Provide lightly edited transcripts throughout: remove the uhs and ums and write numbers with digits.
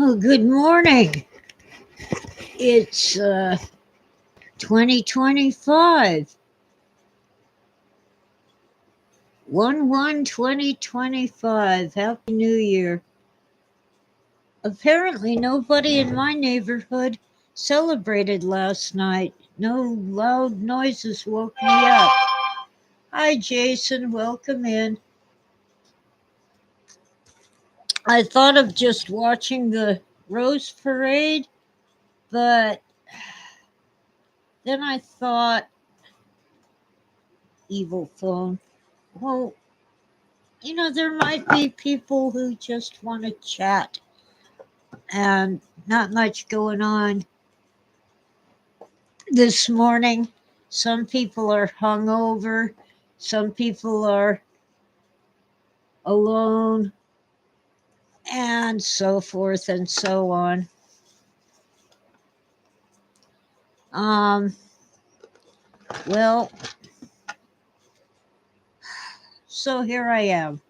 Oh, good morning. It's 2025, 1/1/2025. Happy New Year. Apparently, nobody in my neighborhood celebrated last night. No loud noises woke me up. Hi, Jason. Welcome in. I thought of just watching the Rose Parade, but then I thought, evil phone, well, there might be people who just want to chat and not much going on this morning. Some people are hungover, some people are alone, and so forth and so on. Um, well, so here I am.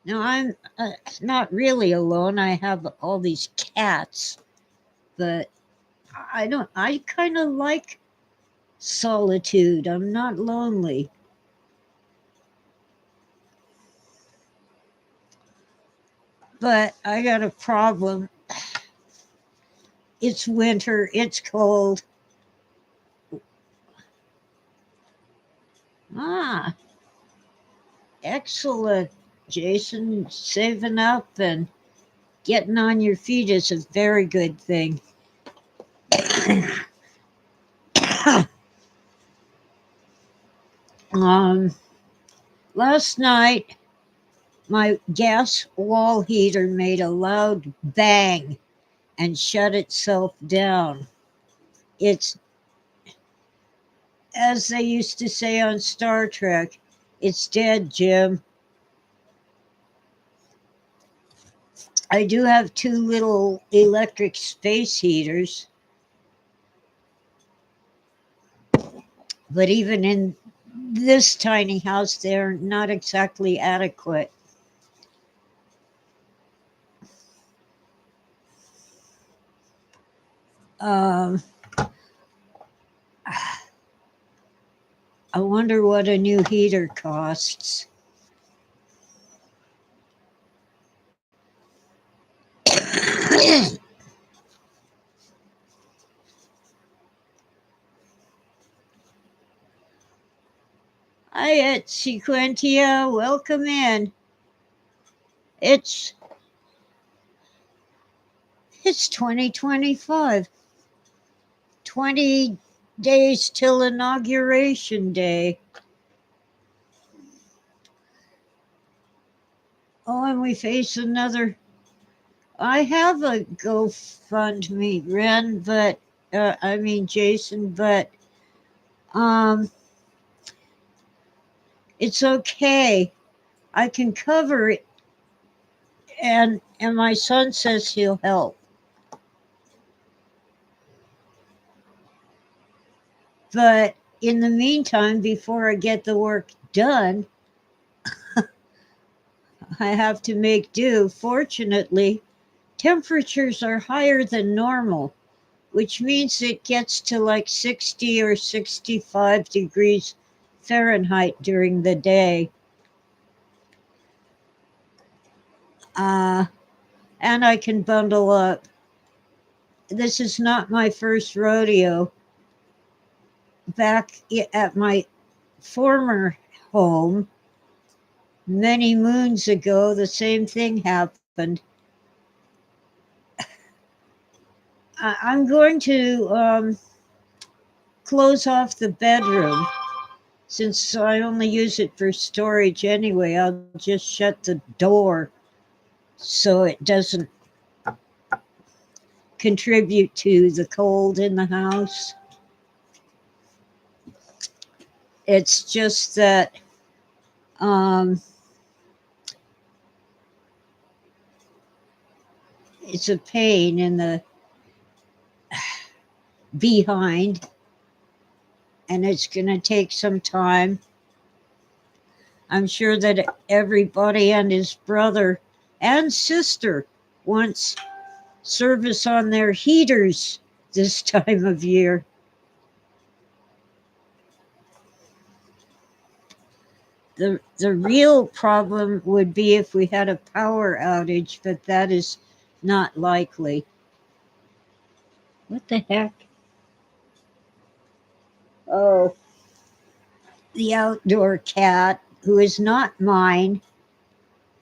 Now I'm not really alone. I have all these cats, but I don't. I kind of like solitude. I'm not lonely. But I got a problem. It's winter, it's cold. Ah, excellent. Jason, saving up and getting on your feet is a very good thing. um, Last night, my gas wall heater made a loud bang and shut itself down. It's, as they used to say on Star Trek, it's dead, Jim. I do have two little electric space heaters, but even in this tiny house, they're not exactly adequate. Um, I wonder what a new heater costs. Hi, it's Sequentia. Welcome in. It's it's 2025. 20 days till inauguration day. Oh, and we face another. I have a GoFundMe, Ren, but Jason, but um, it's okay. I can cover it, and my son says he'll help. But in the meantime, before I get the work done, I have to make do. Fortunately, temperatures are higher than normal, which means it gets to like 60 or 65 degrees Fahrenheit during the day. Uh, and I can bundle up. This is not my first rodeo. Back at my former home, many moons ago, the same thing happened. I'm going to close off the bedroom. Since I only use it for storage anyway, I'll just shut the door so it doesn't contribute to the cold in the house. It's just that um, it's a pain in the behind, and it's going to take some time. I'm sure that everybody and his brother and sister wants service on their heaters this time of year. The real problem would be if we had a power outage, but that is not likely. What the heck? Oh, the outdoor cat, who is not mine,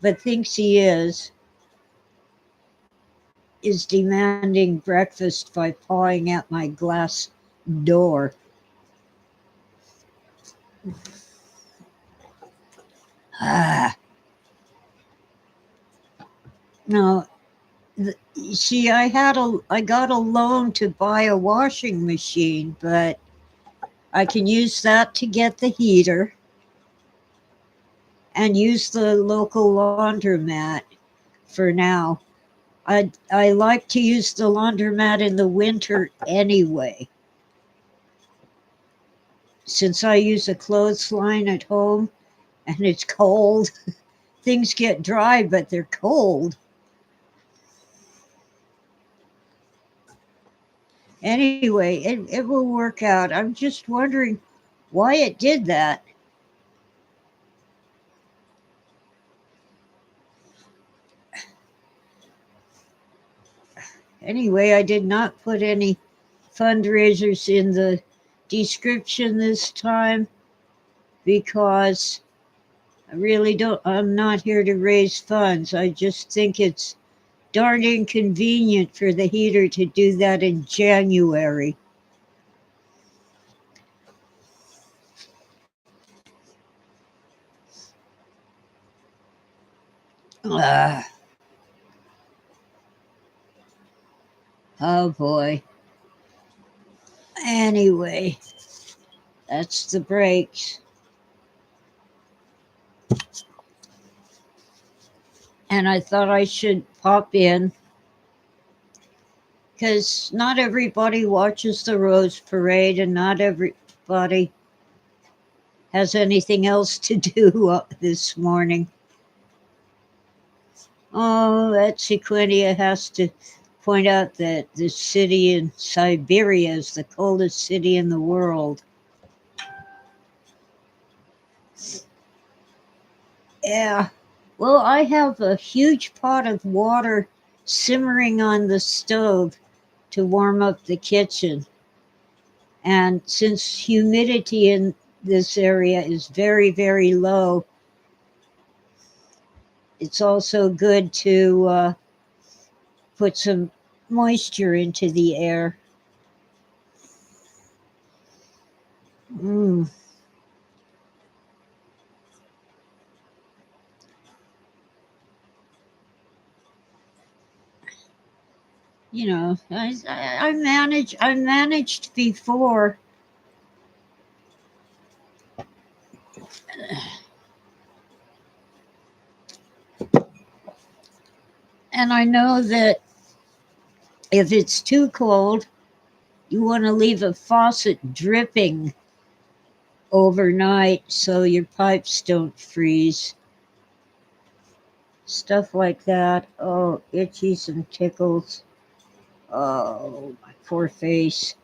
but thinks he is demanding breakfast by pawing at my glass door. Ah. No, see, I got a loan to buy a washing machine, but I can use that to get the heater and use the local laundromat for now. I like to use the laundromat in the winter anyway. Since I use a clothesline at home and it's cold, things get dry, but they're cold. Anyway, it will work out. I'm just wondering why it did that. Anyway, I did not put any fundraisers in the description this time because I really don't, I'm not here to raise funds. I just think it's darn inconvenient for the heater to do that in January. Ah, oh boy. Anyway, that's the breaks. And I thought I should pop in because not everybody watches the Rose Parade and not everybody has anything else to do this morning. Oh, that Sequentia has to point out that the city in Siberia is the coldest city in the world. Yeah. Well, I have a huge pot of water simmering on the stove to warm up the kitchen. And since humidity in this area is very, very low, it's also good to put some moisture into the air. Mm. You know, I managed before. And I know that if it's too cold, you want to leave a faucet dripping overnight so your pipes don't freeze. Stuff like that. Oh, itchies and tickles. Oh, my poor face.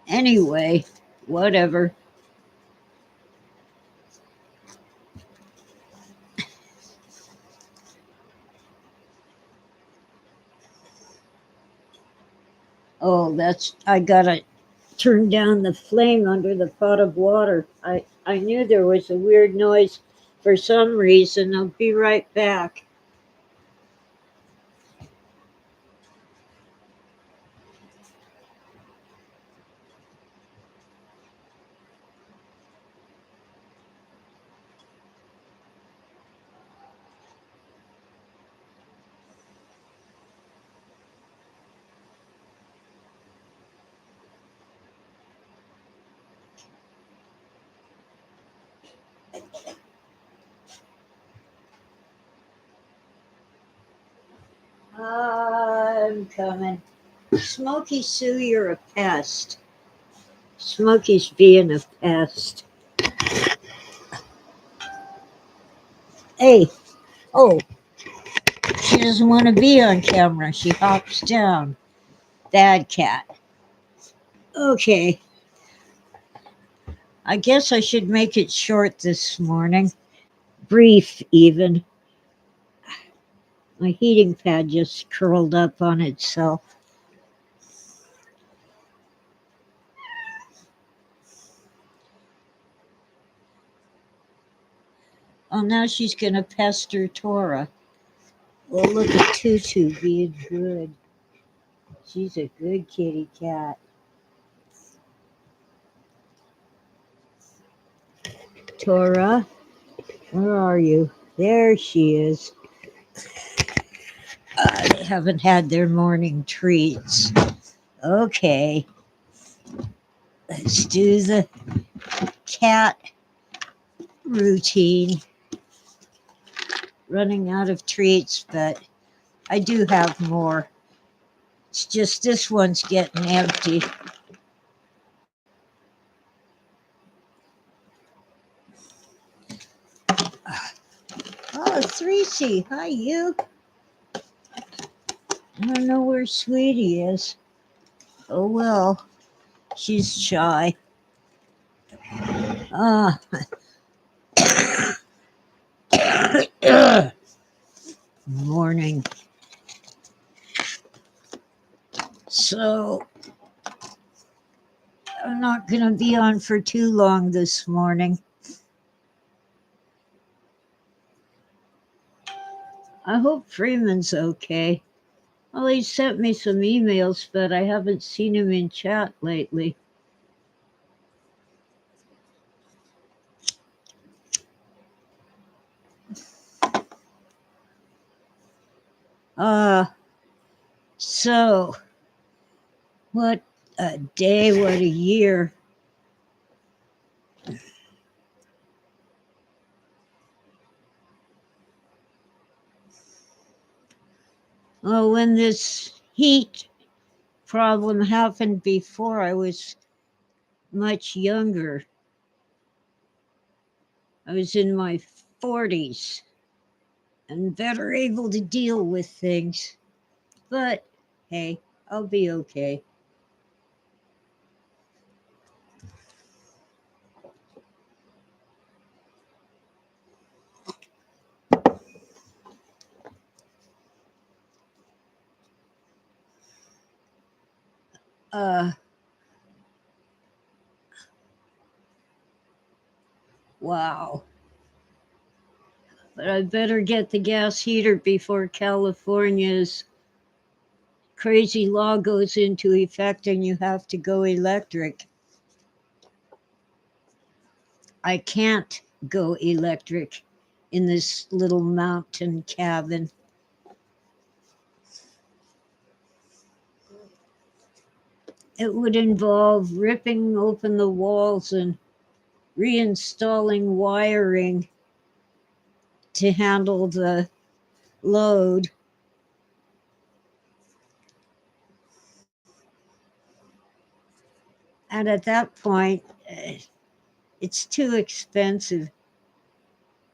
Anyway, whatever. Oh, I gotta turn down the flame under the pot of water. I knew there was a weird noise for some reason. I'll be right back. I'm coming. Smokey Sue, you're a pest. Smokey's being a pest. Hey, oh, she doesn't want to be on camera. She hops down. Bad cat. Okay, I guess I should make it short this morning. Brief, even. My heating pad just curled up on itself. Oh, now she's going to pester Tora. Well, look at Tutu being good. She's a good kitty cat. Tora, where are you? There she is. They haven't had their morning treats. Okay, let's do the cat routine. Running out of treats, but I do have more. It's just this one's getting empty. Oh, 3C. Hi, you. I don't know where Sweetie is. Oh, well. She's shy. Ah. Morning. So, I'm not going to be on for too long this morning. I hope Freeman's okay. Well, he sent me some emails, but I haven't seen him in chat lately. So, what a day, what a year. Well, when this heat problem happened before, I was much younger. I was in my 40s and better able to deal with things. But hey, I'll be okay. Uh, wow. But I better get the gas heater before California's crazy law goes into effect and you have to go electric. I can't go electric in this little mountain cabin. It would involve ripping open the walls and reinstalling wiring to handle the load. And at that point, it's too expensive.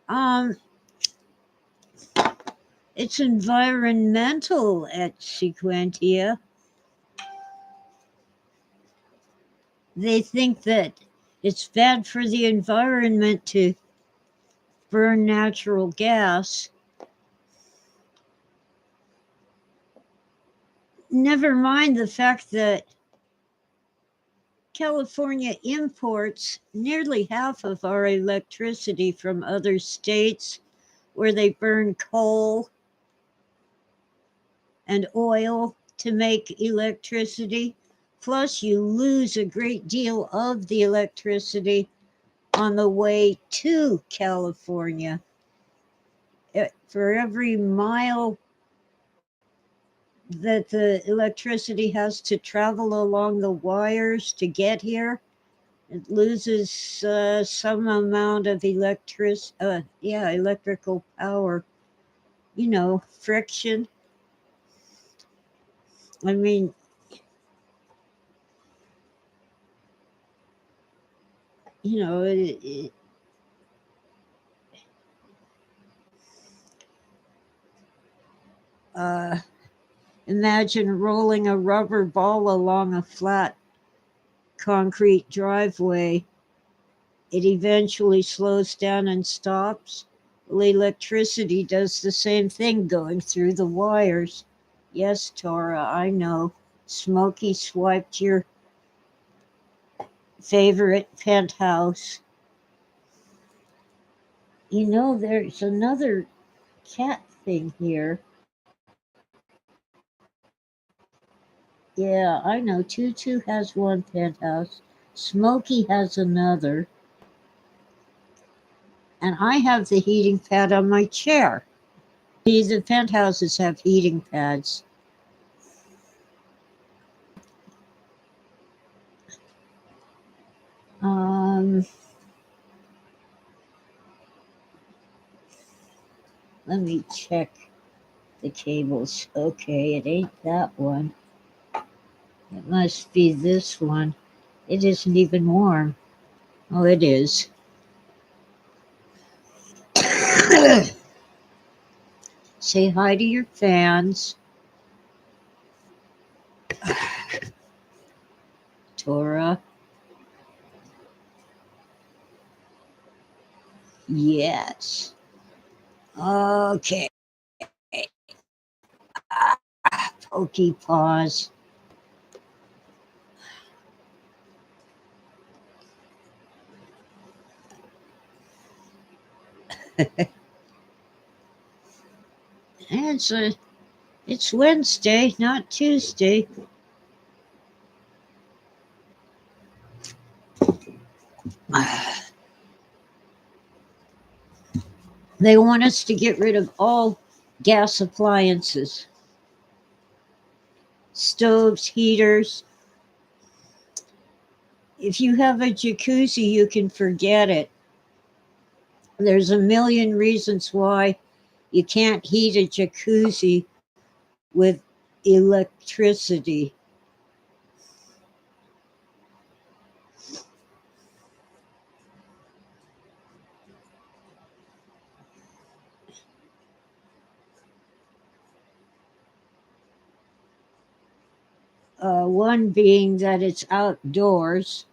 Um, it's environmental at Sequentia. They think that it's bad for the environment to burn natural gas. Never mind the fact that California imports nearly half of our electricity from other states where they burn coal and oil to make electricity. Plus, you lose a great deal of the electricity on the way to California. For every mile that the electricity has to travel along the wires to get here, it loses some amount of electrical power. You know, friction. I mean, you know, Uh, Imagine rolling a rubber ball along a flat concrete driveway. It eventually slows down and stops. Well, electricity does the same thing going through the wires. Yes, Tora, I know. Smokey swiped your favorite penthouse. You know, there's another cat thing here. Yeah, I know. Tutu has one penthouse. Smokey has another. And I have the heating pad on my chair. See, the penthouses have heating pads. Um, Let me check the cables. Okay, it ain't that one. It must be this one. It isn't even warm. Oh, it is. Say hi to your fans. Tora. Yes. Okay. Pokey paws. It's Wednesday, not Tuesday. They want us to get rid of all gas appliances, stoves, heaters. If you have a jacuzzi, you can forget it. There's a million reasons why you can't heat a jacuzzi with electricity. One being that it's outdoors.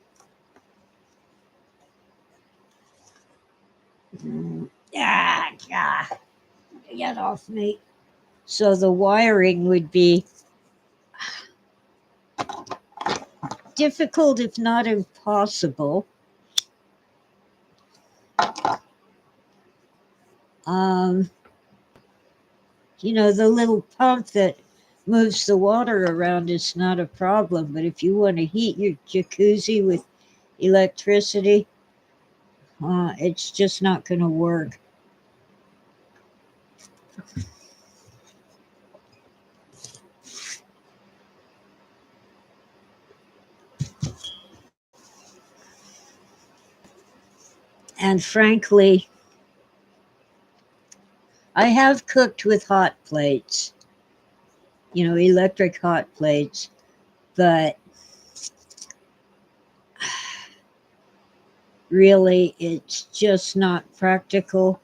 Ah, get off me. So the wiring would be difficult, if not impossible. Um, the little pump that moves the water around is not a problem, but if you want to heat your jacuzzi with electricity, it's just not going to work. And frankly, I have cooked with hot plates, electric hot plates, but really it's just not practical.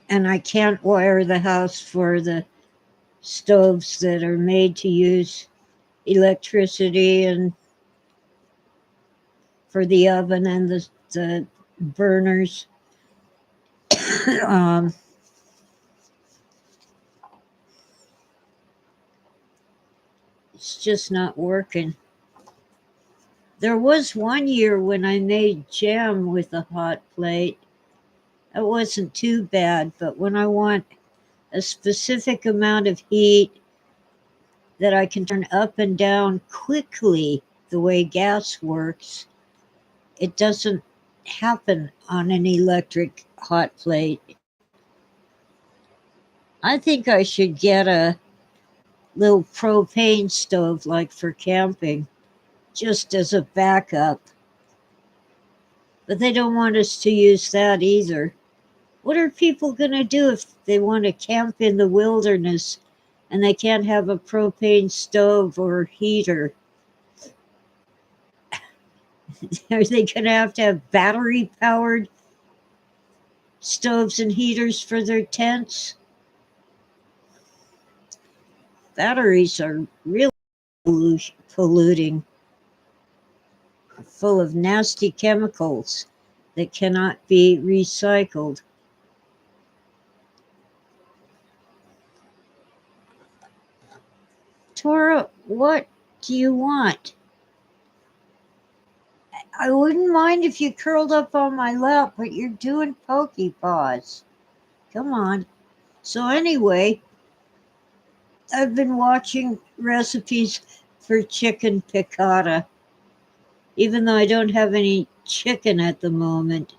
And I can't wire the house for the stoves that are made to use electricity, and for the oven and the burners. um, it's just not working. There was one year when I made jam with a hot plate. It wasn't too bad, but when I want a specific amount of heat that I can turn up and down quickly, the way gas works, it doesn't happen on an electric hot plate. I think I should get a little propane stove like for camping, just as a backup. But they don't want us to use that either. What are people going to do if they want to camp in the wilderness and they can't have a propane stove or heater? Are they going to have battery powered stoves and heaters for their tents. Batteries are really polluting, full of nasty chemicals that cannot be recycled. Tora, what do you want? I wouldn't mind if you curled up on my lap, but you're doing pokey paws. Come on. So anyway, I've been watching recipes for chicken piccata, even though I don't have any chicken at the moment.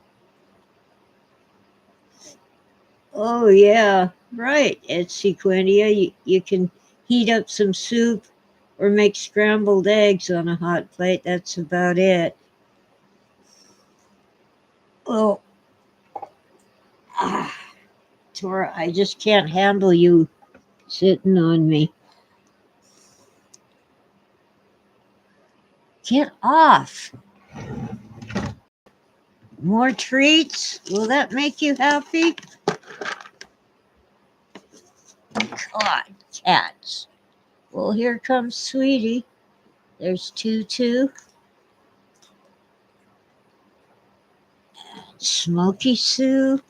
Oh yeah, right. At Sequentia, you can heat up some soup or make scrambled eggs on a hot plate. That's about it. Oh, ah, Tora, I just can't handle you sitting on me. Get off. More treats? Will that make you happy? God, cats. Well, here comes Sweetie. There's Tutu. Smoky Sue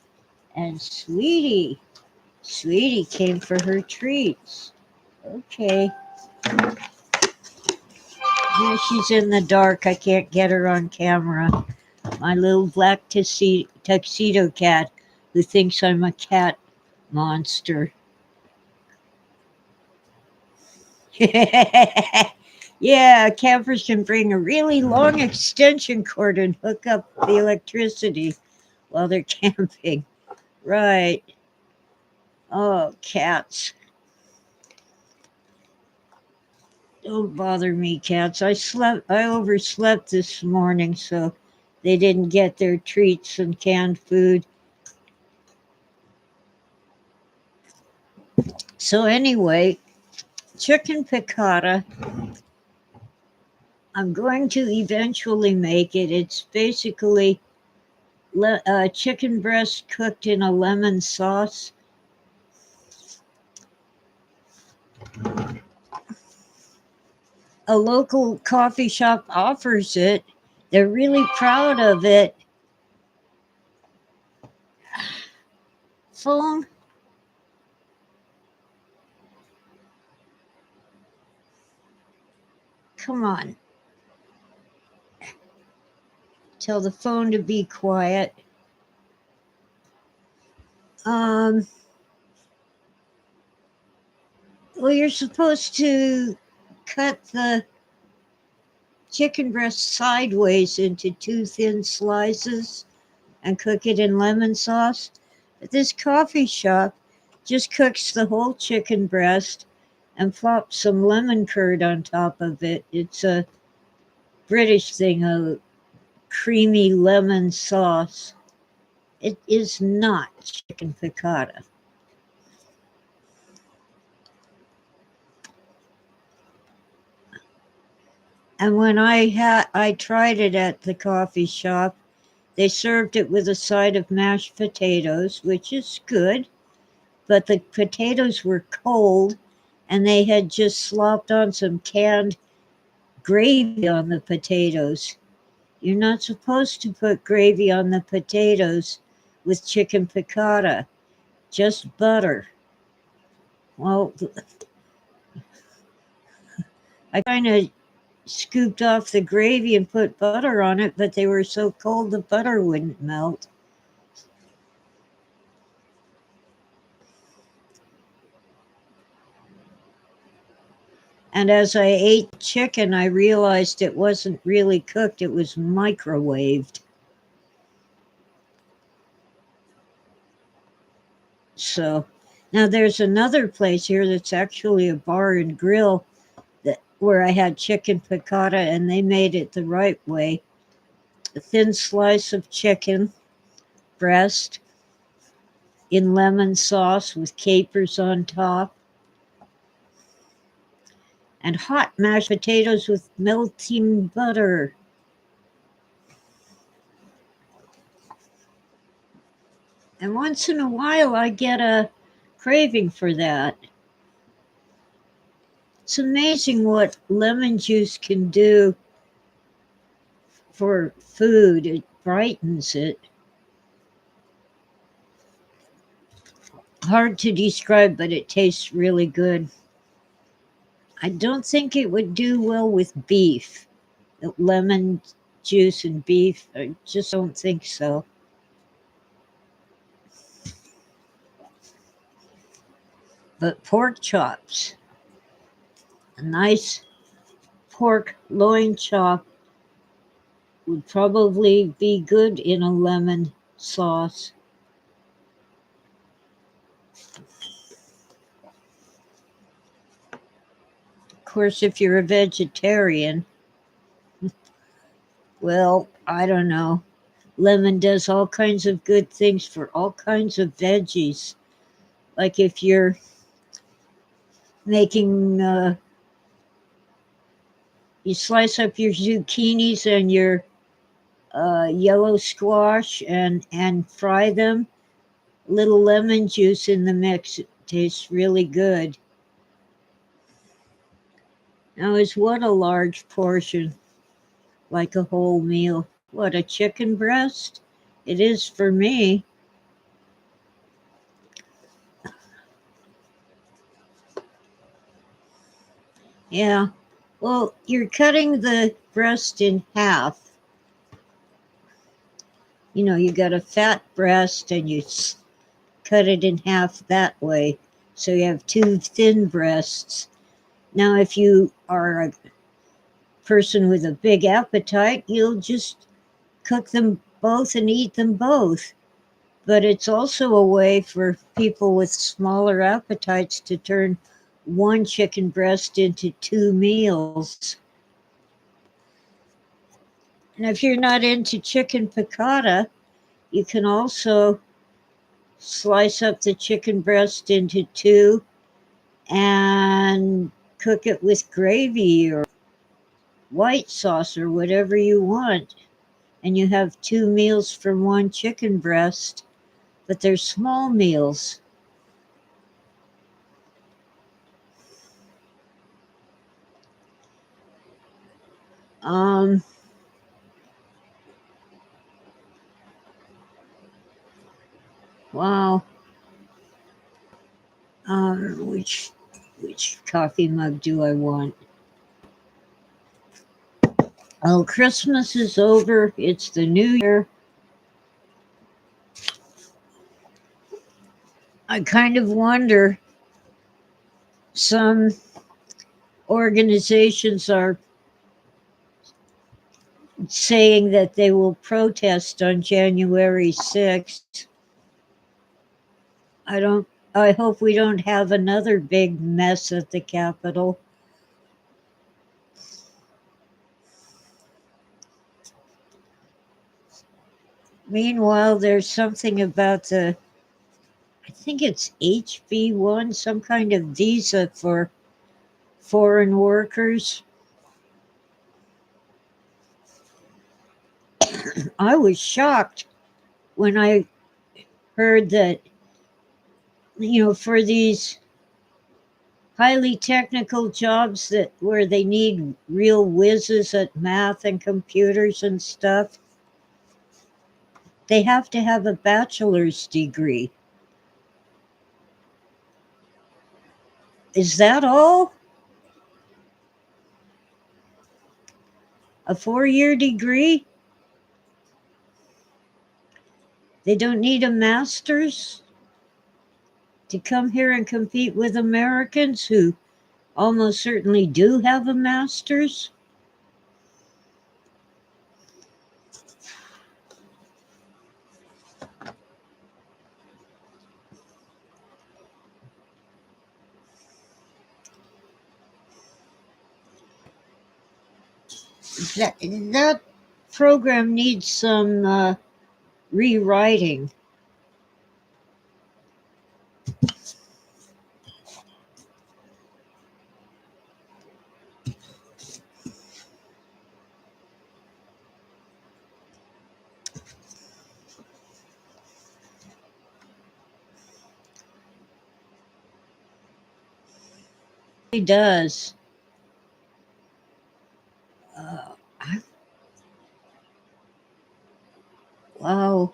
and Sweetie. Sweetie came for her treats. Okay. Now she's in the dark. I can't get her on camera. My little black tuxedo cat who thinks I'm a cat monster. Yeah, campers can bring a really long extension cord and hook up the electricity while they're camping. Right. Oh, cats. Don't bother me, cats. I overslept this morning, so they didn't get their treats and canned food. So anyway, chicken piccata. I'm going to eventually make it. It's basically chicken breast cooked in a lemon sauce. A local coffee shop offers it. They're really proud of it. Phone. Come on. Tell the phone to be quiet. Well, you're supposed to cut the chicken breast sideways into 2 thin slices and cook it in lemon sauce. But this coffee shop just cooks the whole chicken breast and plops some lemon curd on top of it. It's a British thing, a creamy lemon sauce. It is not chicken piccata. And when I tried it at the coffee shop, they served it with a side of mashed potatoes, which is good, but the potatoes were cold and they had just slopped on some canned gravy on the potatoes. You're not supposed to put gravy on the potatoes with chicken piccata, just butter. Well, I kind of scooped off the gravy and put butter on it, but they were so cold the butter wouldn't melt. And as I ate chicken, I realized it wasn't really cooked, it was microwaved. So now there's another place here that's actually a bar and grill where I had chicken piccata and they made it the right way. A thin slice of chicken breast in lemon sauce with capers on top, and hot mashed potatoes with melting butter. And once in a while, I get a craving for that. It's amazing what lemon juice can do for food. It brightens it. Hard to describe, but it tastes really good. I don't think it would do well with beef. Lemon juice and beef, I just don't think so. But pork chops, a nice pork loin chop would probably be good in a lemon sauce. Of course, if you're a vegetarian, well, I don't know. Lemon does all kinds of good things for all kinds of veggies. Like if you're making, you slice up your zucchinis and your yellow squash and fry them. Little lemon juice in the mix. It tastes really good. Now, is what a large portion? Like a whole meal? What, a chicken breast? It is for me. Yeah. Well, you're cutting the breast in half. You know, you got a fat breast and you cut it in half that way. So you have two thin breasts. Now, if you are a person with a big appetite, you'll just cook them both and eat them both. But it's also a way for people with smaller appetites to turn one chicken breast into two meals. And if you're not into chicken piccata, you can also slice up the chicken breast into two and cook it with gravy or white sauce or whatever you want. And you have two meals from one chicken breast, but they're small meals. Um, wow. Which coffee mug do I want? Oh, Christmas is over. It's the new year. I kind of wonder, some organizations are saying that they will protest on January 6th. I don't I hope we don't have another big mess at the Capitol. Meanwhile, there's something about I think it's HB1, some kind of visa for foreign workers. I was shocked when I heard that, for these highly technical jobs that where they need real whizzes at math and computers and stuff, they have to have a bachelor's degree. Is that all? A 4-year degree? They don't need a master's to come here and compete with Americans who almost certainly do have a master's? That program needs some rewriting. It does. Uh, I- wow.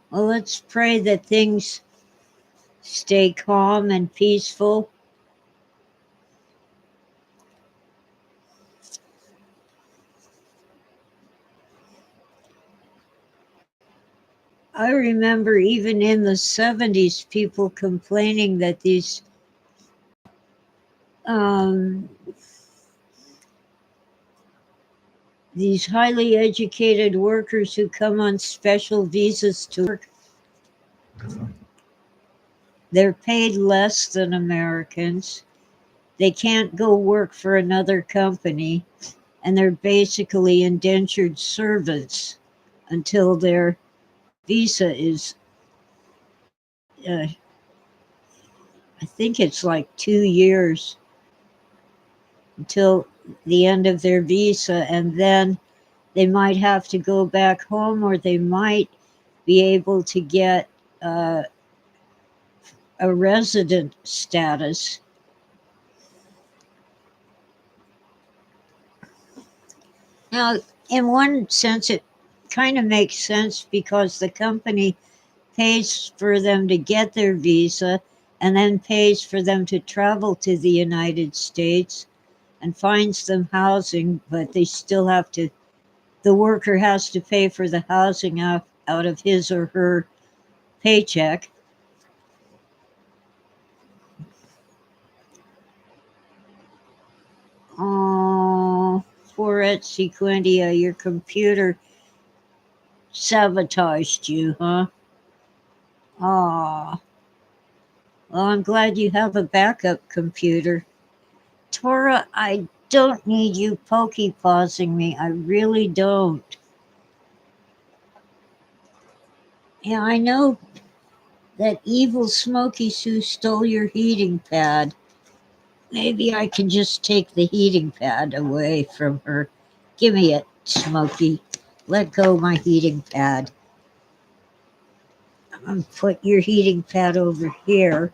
Well, let's pray that things stay calm and peaceful. I remember even in the 70s, people complaining that um, these highly educated workers who come on special visas to work, they're paid less than Americans. They can't go work for another company, and they're basically indentured servants until their visa is, uh, I think it's like 2 years until the end of their visa, and then they might have to go back home, or they might be able to get uh, a resident status. Now, in one sense, it kind of makes sense because the company pays for them to get their visa and then pays for them to travel to the United States and finds them housing, but they still have to, the worker has to pay for the housing out of his or her paycheck. Oh, poor Etsequentia, your computer sabotaged you, huh? Oh, well, I'm glad you have a backup computer. Tora, I don't need you pokey pausing me. I really don't. Yeah, I know that evil Smoky Sue stole your heating pad. Maybe I can just take the heating pad away from her. Give me it, Smoky. Let go my heating pad. I'm gonna put your heating pad over here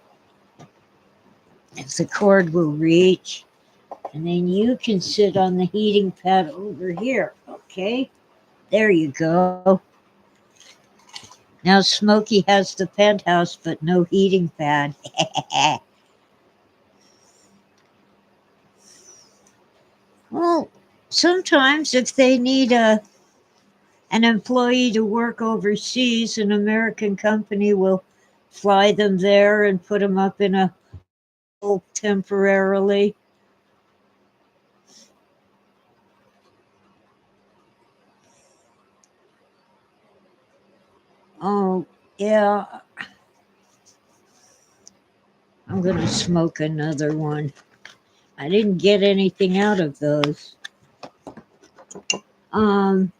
if the cord will reach. And then you can sit on the heating pad over here, okay? There you go. Now Smokey has the penthouse, but no heating pad. Well, sometimes if they need an employee to work overseas, an American company will fly them there and put them up in a hole temporarily. Oh, yeah, I'm going to smoke another one. I didn't get anything out of those. Um,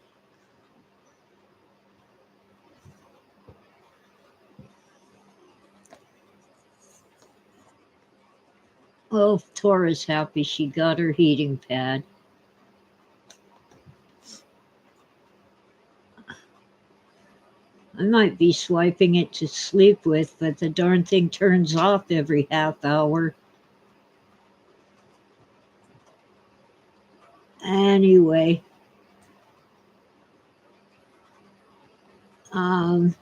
well, Tora's happy she got her heating pad. I might be swiping it to sleep with, but the darn thing turns off every half hour. Anyway, um,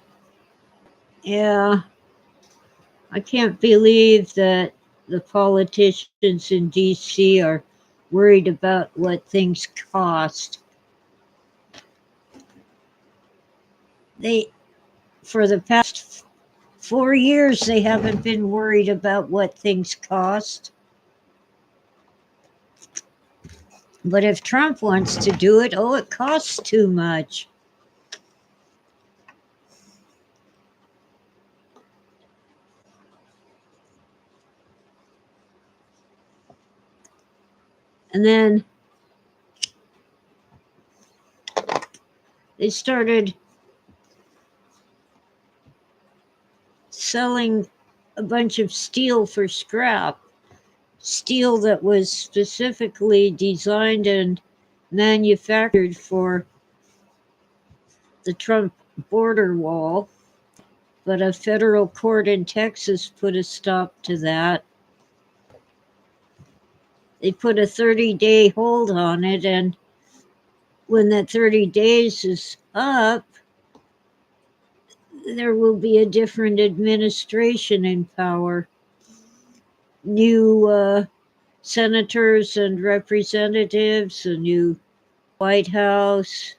yeah, I can't believe that the politicians in DC are worried about what things cost. They, for the past 4 years, they haven't been worried about what things cost. But if Trump wants to do it, oh, it costs too much. And then they started selling a bunch of steel for scrap, steel that was specifically designed and manufactured for the Trump border wall. but a federal court in Texas put a stop to that. They put a 30-day hold on it, and when that 30 days is up, there will be a different administration in power. New senators and representatives, a new White House.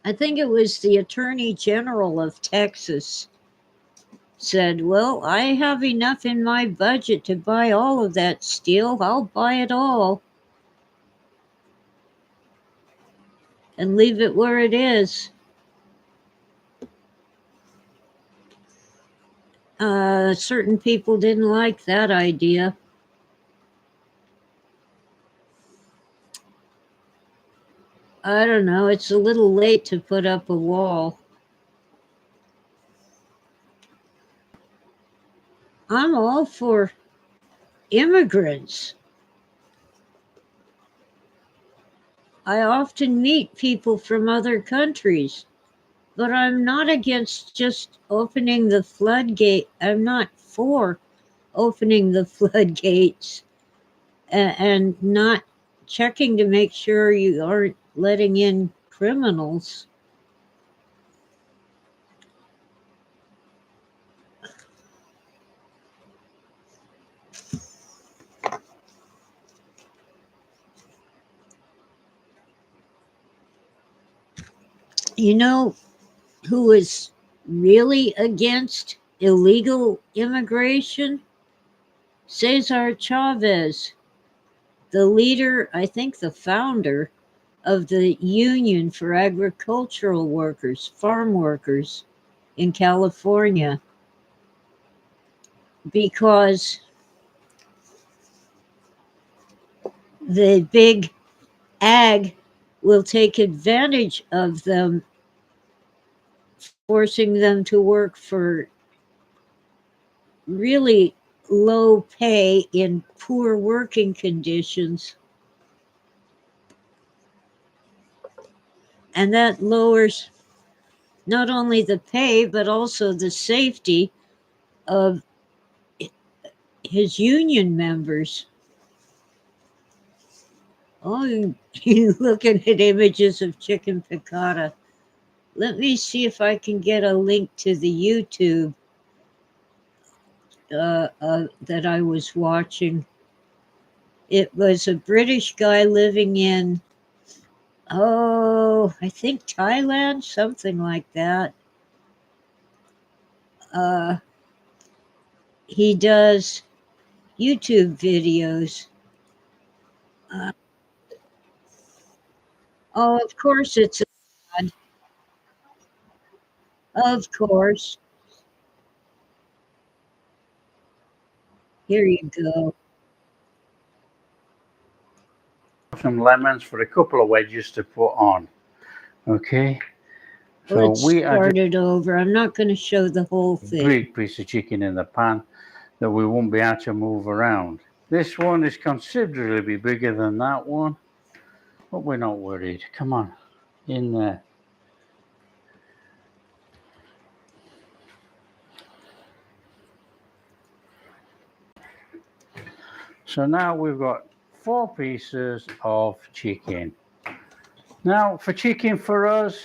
I think it was the Attorney General of Texas said, well, I have enough in my budget to buy all of that steel. I'll buy it all and leave it where it is. Certain people didn't like that idea. I don't know. It's a little late to put up a wall. I'm all for immigrants. I often meet people from other countries, but I'm not against just opening the floodgate. I'm not for opening the floodgates and not checking to make sure you aren't letting in criminals. You know who is really against illegal immigration? Cesar Chavez, the leader, I think the founder of the Union for Agricultural Workers, farm workers in California, because the big ag will take advantage of them, forcing them to work for really low pay in poor working conditions. And that lowers not only the pay, but also the safety of his union members. Oh, you're looking at images of chicken piccata. Let me see if I can get a link to the YouTube that I was watching. It was a British guy living in, I think Thailand, something like that. He does YouTube videos. Oh, of course it's ad. Of course. Here you go. Some lemons for a couple of wedges to put on. Okay. So Let's we are start it over. I'm not going to show the whole a thing. big piece of chicken in the pan that we won't be able to move around. This one is considerably bigger than that one, but we're not worried. Come on, in there. So now we've got 4 pieces of chicken. Now for chicken for us,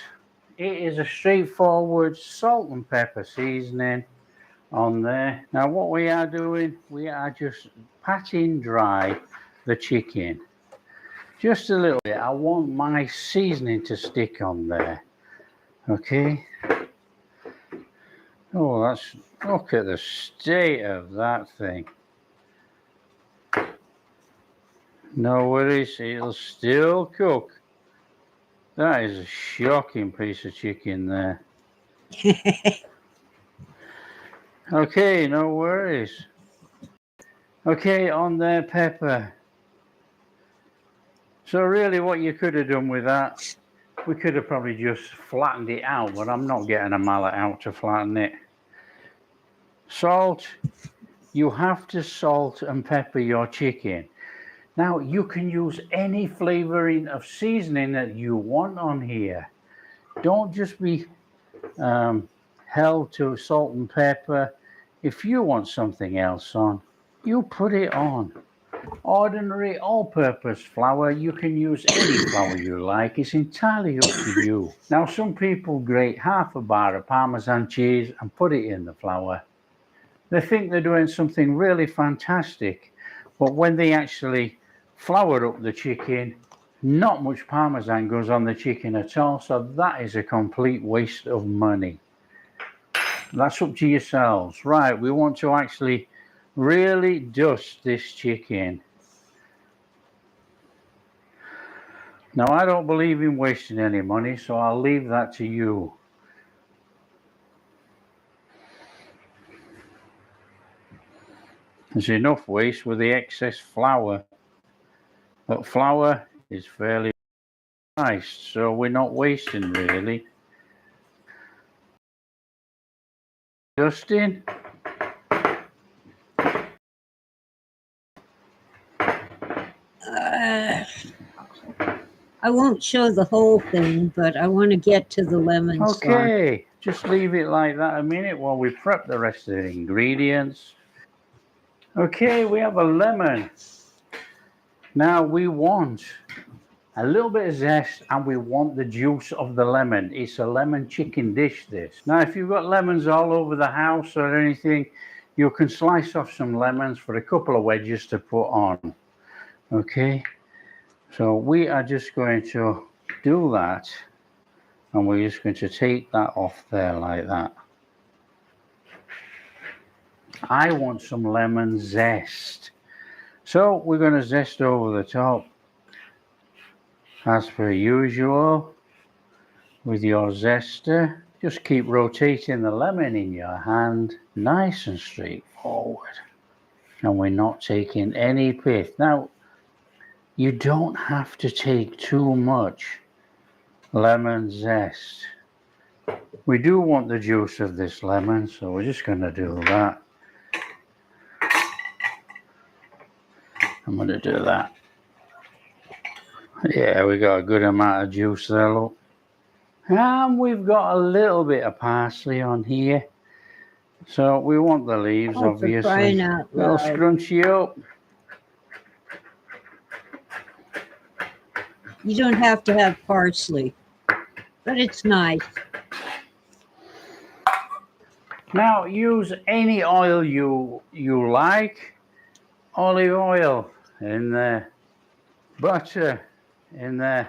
it is a straightforward salt and pepper seasoning on there. Now what we are doing, we are just patting dry the chicken. Just a little bit. I want my seasoning to stick on there. Okay. Oh, look at the state of that thing. No worries, it'll still cook. That is a shocking piece of chicken there. Okay, no worries. Okay, on there, pepper. So really what you could have done with that, we could have probably just flattened it out, but I'm not getting a mallet out to flatten it. Salt, you have to salt and pepper your chicken. Now, you can use any flavoring of seasoning that you want on here. Don't just be held to salt and pepper. If you want something else on, you put it on. Ordinary all-purpose flour, you can use any flour you like. It's entirely up to you. Now, some people grate half a bar of Parmesan cheese and put it in the flour. They think they're doing something really fantastic, but when they actually flour up the chicken, not much Parmesan goes on the chicken at all, so that is a complete waste of money. That's up to yourselves. Right, we want to actually really dust this chicken. Now, I don't believe in wasting any money, so I'll leave that to you. There's enough waste with the excess flour, but flour is fairly priced, so we're not wasting really. Dusting. I won't show the whole thing, but I want to get to the lemon sauce. Okay, just leave it like that a minute while we prep the rest of the ingredients. Okay, we have a lemon. Now we want a little bit of zest and we want the juice of the lemon. It's a lemon chicken dish, this. Now, if you've got lemons all over the house or anything, you can slice off some lemons for a couple of wedges to put on. Okay, so we are just going to do that, and we're just going to take that off there like that. I want some lemon zest, so we're going to zest over the top as per usual with your zester. Just keep rotating the lemon in your hand, nice and straightforward, and we're not taking any pith. Now, you don't have to take too much lemon zest. We do want the juice of this lemon, so we're just going to do that. I'm going to do that. Yeah, we got a good amount of juice there, look. And we've got a little bit of parsley on here. So we want the leaves, obviously. For crying out Little loud. scrunchy up. You don't have to have parsley, but it's nice. Now use any oil you like. Olive oil in there, butter in there,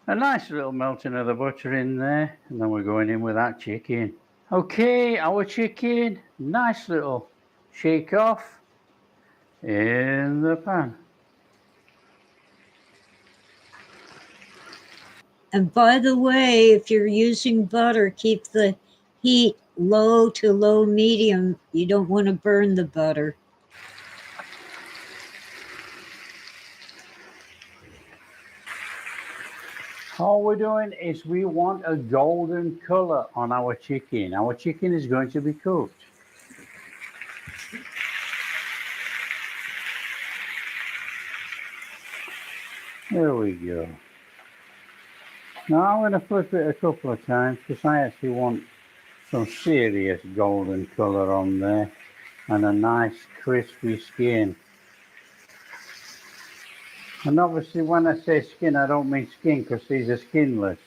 a nice little melting of the butter in there, and then we're going in with that chicken. Okay, our chicken, nice little shake off in the pan. And by the way, if you're using butter, keep the heat low to low medium. You don't want to burn the butter. All we're doing is we want a golden color on our chicken. Our chicken is going to be cooked. There we go. Now I'm going to flip it a couple of times because I actually want some serious golden color on there and a nice crispy skin. And obviously when I say skin, I don't mean skin because these are skinless.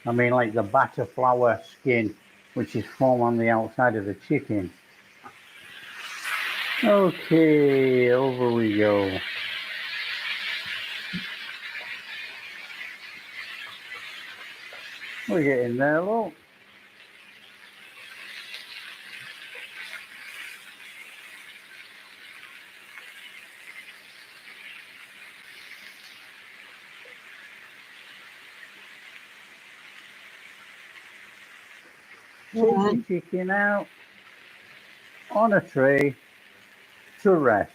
I mean like the batter flour skin, which is formed on the outside of the chicken. Okay, over we go. We're getting there, look. Take the chicken out on a tray to rest.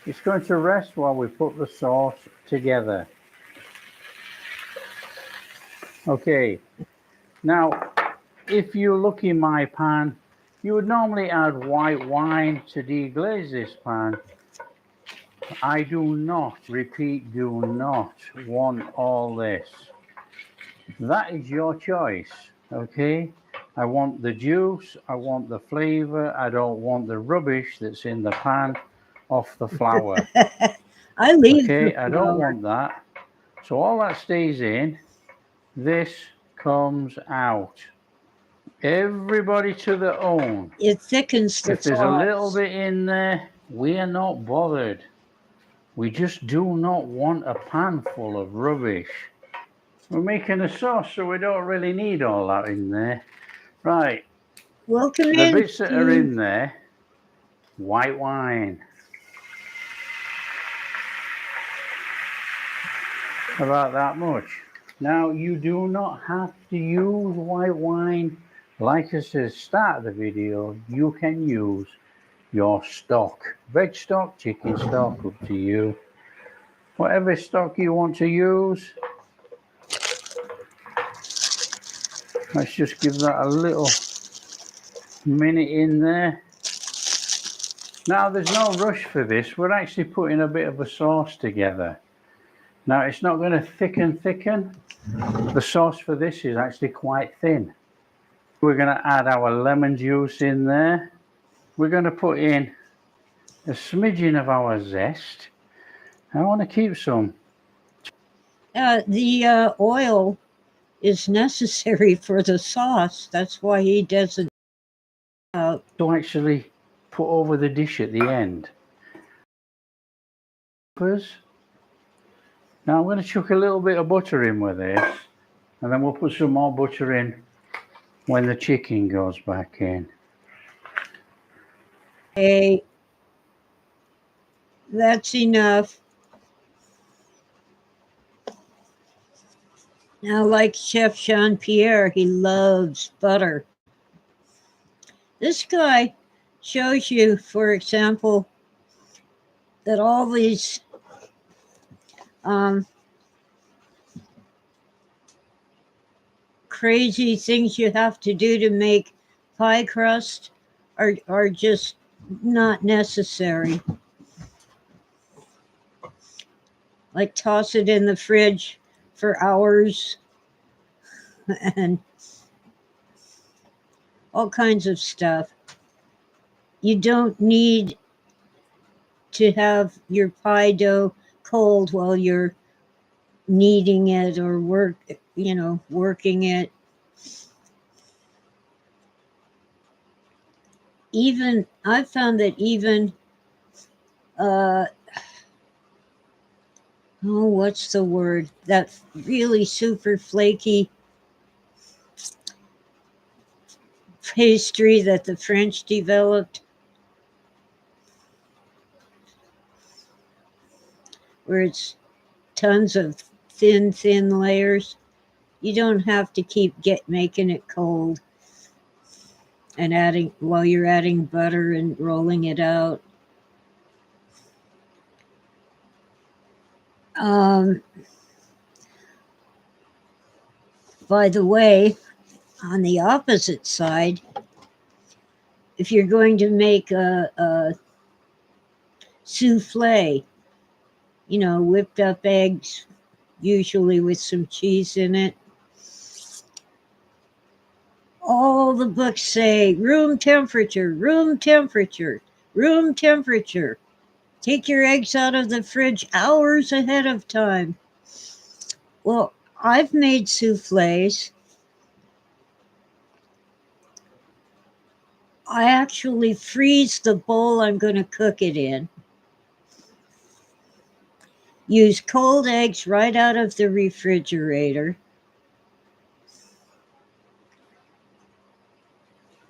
It's going to rest while we put the sauce together. Okay, now if you look in my pan, You would normally add white wine to deglaze this pan. I do not, repeat, do not want all this. That is your choice, okay? I want the juice, I want the flavor, I don't want the rubbish that's in the pan off the flour. I leave Okay, the I don't flour. want that. So all that stays in, this comes out. Everybody to their own. It thickens the If there's a little sauce. bit in there, we are not bothered. We just do not want a pan full of rubbish. We're making a sauce, so we don't really need all that in there. Right, Welcome the in, bits that are Stu. in there, white wine. About that much. Now, you do not have to use white wine. Like I said, start the video, you can use your stock. Veg stock, chicken stock, up to you. Whatever stock you want to use. Let's just give that a little minute in there. Now, there's no rush for this. We're actually putting a bit of a sauce together. Now, it's not going to thicken. The sauce for this is actually quite thin. We're going to add our lemon juice in there. We're going to put in a smidgen of our zest. I want to keep some. The oil is necessary for the sauce. That's why he doesn't. To actually put over the dish at the end. Now I'm going to chuck a little bit of butter in with this, and then we'll put some more butter in when the chicken goes back in. Okay, that's enough. Now, like Chef Jean Pierre, he loves butter. This guy shows you, for example, that all these crazy things you have to do to make pie crust are just not necessary. Like toss it in the fridge for hours and all kinds of stuff. You don't need to have your pie dough cold while you're kneading it or working it. Even I've found that even what's the word? That really super flaky pastry that the French developed, where it's tons of thin layers. You don't have to keep making it cold and adding while you're adding butter and rolling it out. By the way, on the opposite side, if you're going to make a souffle, whipped up eggs, usually with some cheese in it. All the books say room temperature, room temperature, room temperature. Take your eggs out of the fridge hours ahead of time. Well, I've made souffles. I actually freeze the bowl I'm going to cook it in. Use cold eggs right out of the refrigerator.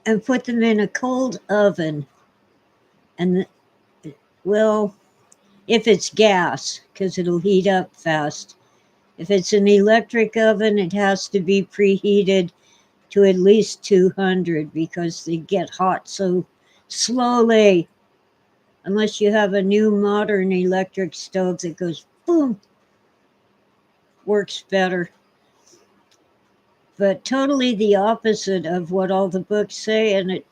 And put them in a cold oven. And, well, if it's gas, because it'll heat up fast. If it's an electric oven, it has to be preheated to at least 200 because they get hot so slowly. Unless you have a new modern electric stove that goes boom, works better. But totally the opposite of what all the books say, and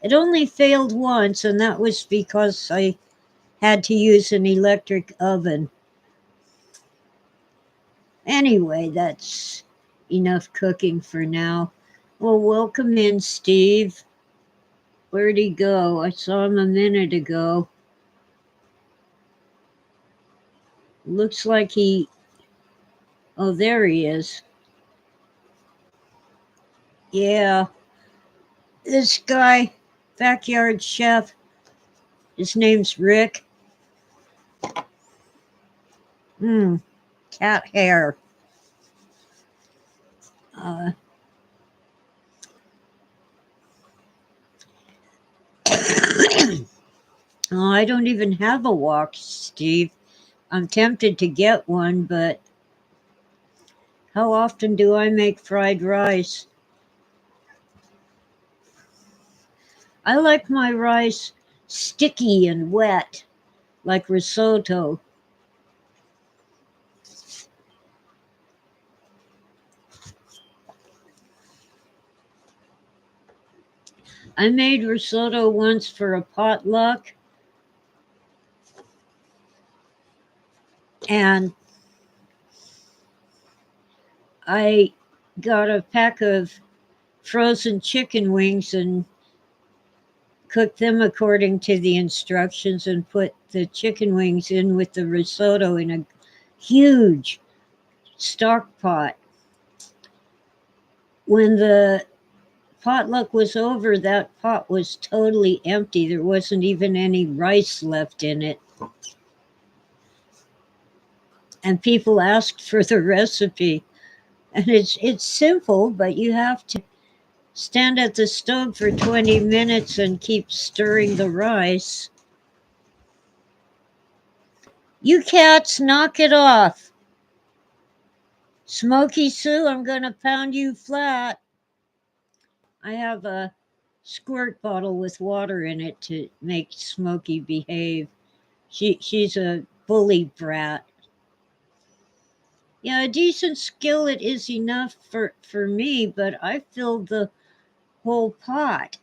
It only failed once, and that was because I had to use an electric oven. Anyway, that's enough cooking for now. Well, welcome in, Steve. Where'd he go? I saw him a minute ago. Looks like he. Oh, there he is. Yeah. This guy, backyard chef, his name's Rick. Cat hair. Uh, oh, I don't even have a wok, Steve. I'm tempted to get one, but how often do I make fried rice? I like my rice sticky and wet, like risotto. I made risotto once for a potluck, and I got a pack of frozen chicken wings and cooked them according to the instructions and put the chicken wings in with the risotto in a huge stock pot. When the potluck was over, that pot was totally empty. There wasn't even any rice left in it. And people asked for the recipe. And it's simple, but you have to stand at the stove for 20 minutes and keep stirring the rice. You cats, knock it off. Smoky Sue, I'm going to pound you flat. I have a squirt bottle with water in it to make Smoky behave. She's a bully brat. Yeah, a decent skillet is enough for me, but I filled the whole pot.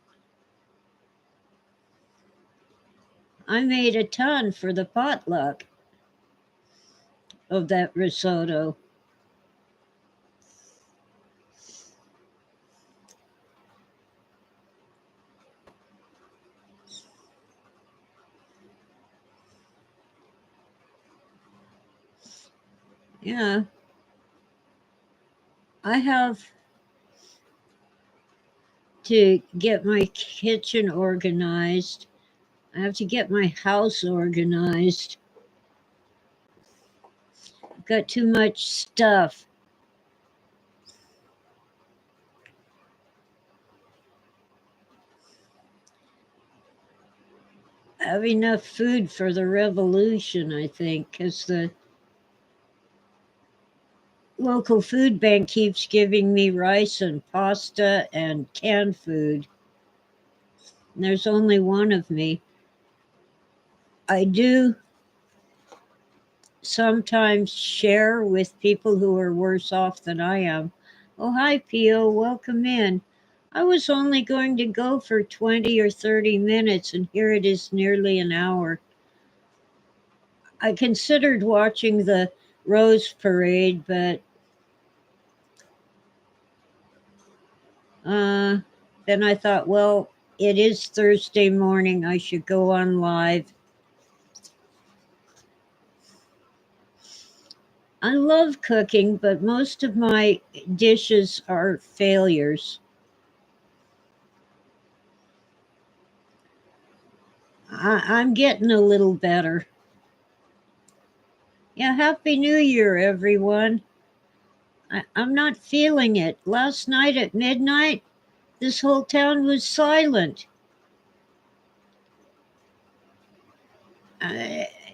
I made a ton for the potluck of that risotto. Yeah. I have to get my kitchen organized. I have to get my house organized. I've got too much stuff. I have enough food for the revolution, I think, because the local food bank keeps giving me rice and pasta and canned food. And there's only one of me. I do sometimes share with people who are worse off than I am. Oh, hi, Pio. Welcome in. I was only going to go for 20 or 30 minutes, and here it is nearly an hour. I considered watching the Rose Parade, but then I thought, well, it is Thursday morning. I should go on live. I love cooking, but most of my dishes are failures. I'm getting a little better. Yeah, Happy New Year, everyone. I'm not feeling it. Last night at midnight, this whole town was silent.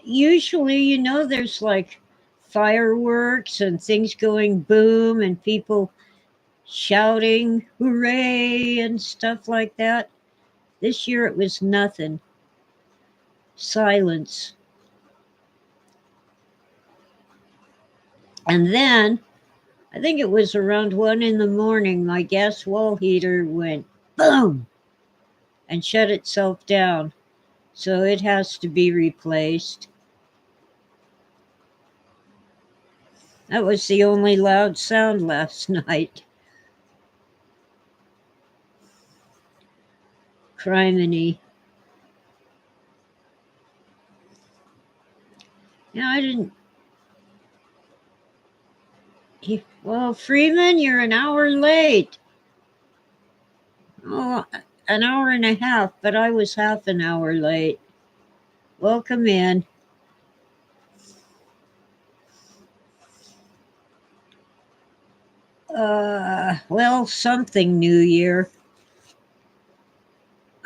Usually, there's like fireworks and things going boom and people shouting hooray and stuff like that. This year it was nothing. Silence. And then, I think it was around 1 a.m, my gas wall heater went boom. and shut itself down, so it has to be replaced. That was the only loud sound last night. Criminy. Yeah, I didn't. Well, Freeman, you're an hour late. Oh, an hour and a half, but I was half an hour late. Welcome in. Well, something New Year.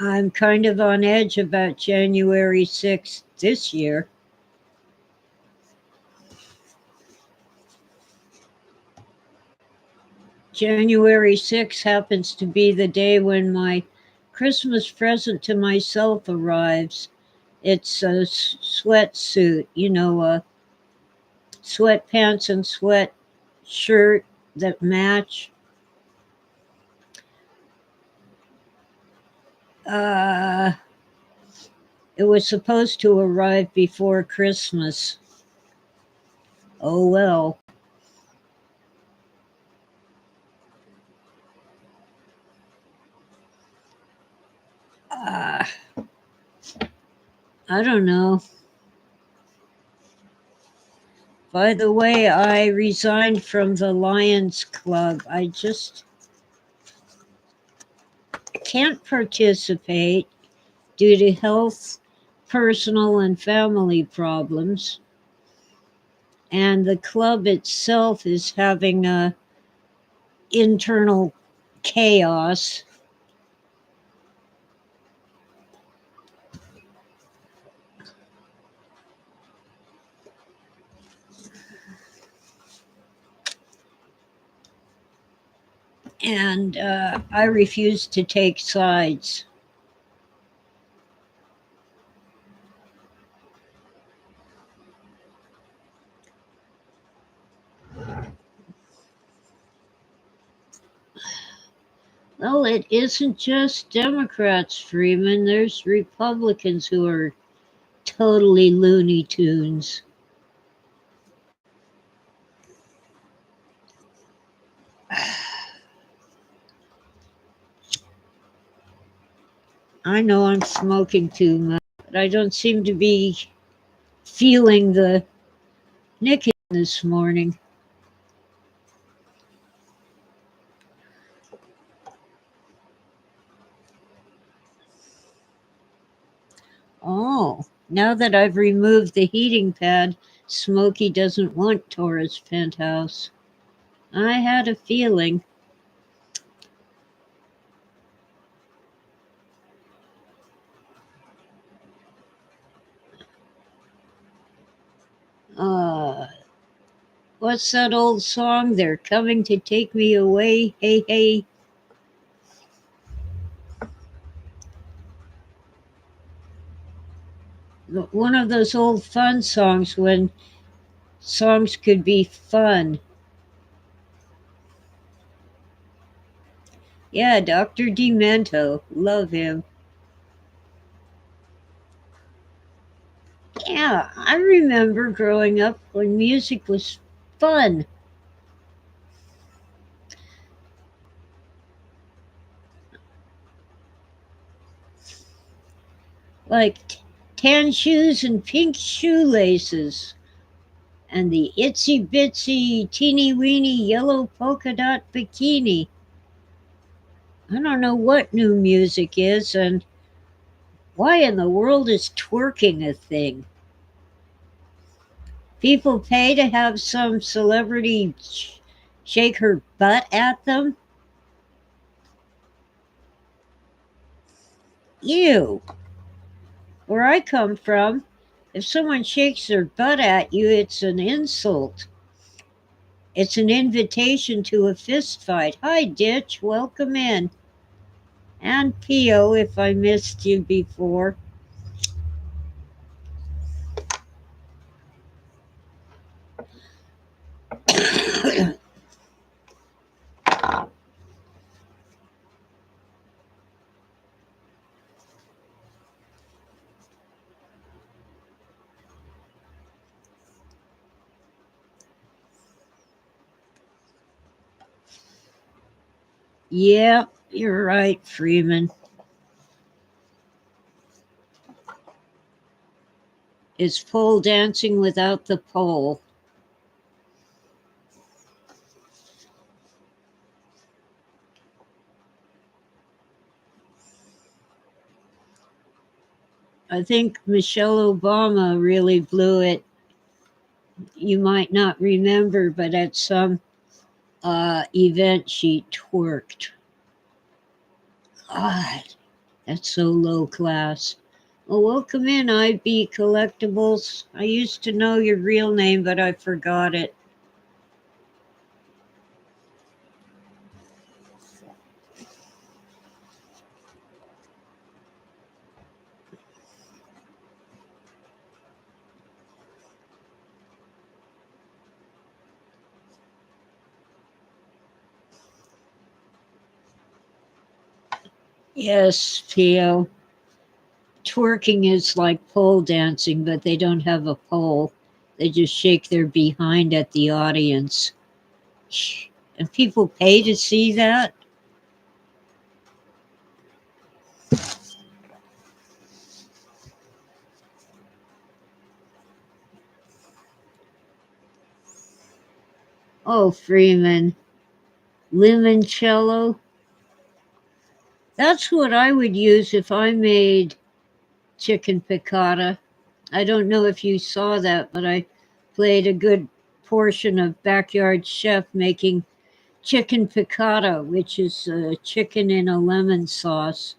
I'm kind of on edge about January 6th this year. January 6th happens to be the day when my Christmas present to myself arrives. It's a sweatsuit, sweatpants and sweat shirt that match. It was supposed to arrive before Christmas. Oh well. I don't know. By the way, I resigned from the Lions Club. I just can't participate due to health, personal, and family problems. And the club itself is having a internal chaos. And I refuse to take sides. Well, it isn't just Democrats, Freeman. There's Republicans who are totally Looney Tunes. I know I'm smoking too much, but I don't seem to be feeling the nicotine this morning. Oh, now that I've removed the heating pad, Smokey doesn't want Tora's penthouse. I had a feeling. Uh, what's that old song? They're coming to take me away. Hey, hey. One of those old fun songs when songs could be fun. Yeah, Dr. Demento. Love him. Yeah, I remember growing up when music was fun. Like tan shoes and pink shoelaces, and the itsy bitsy teeny weeny yellow polka dot bikini. I don't know what new music is, and why in the world is twerking a thing? People pay to have some celebrity shake her butt at them? Ew. Where I come from, if someone shakes their butt at you, it's an insult. It's an invitation to a fist fight. Hi, Ditch. Welcome in. And Pio, if I missed you before. Yeah, you're right, Freeman. It's pole dancing without the pole. I think Michelle Obama really blew it. You might not remember, but at some event she twerked. God, that's so low class. Well, welcome in, IB Collectibles. I used to know your real name, but I forgot it. Yes, Theo. Twerking is like pole dancing, but they don't have a pole. They just shake their behind at the audience. And people pay to see that? Oh, Freeman. Limoncello? That's what I would use if I made chicken piccata. I don't know if you saw that, but I played a good portion of Backyard Chef making chicken piccata, which is chicken in a lemon sauce.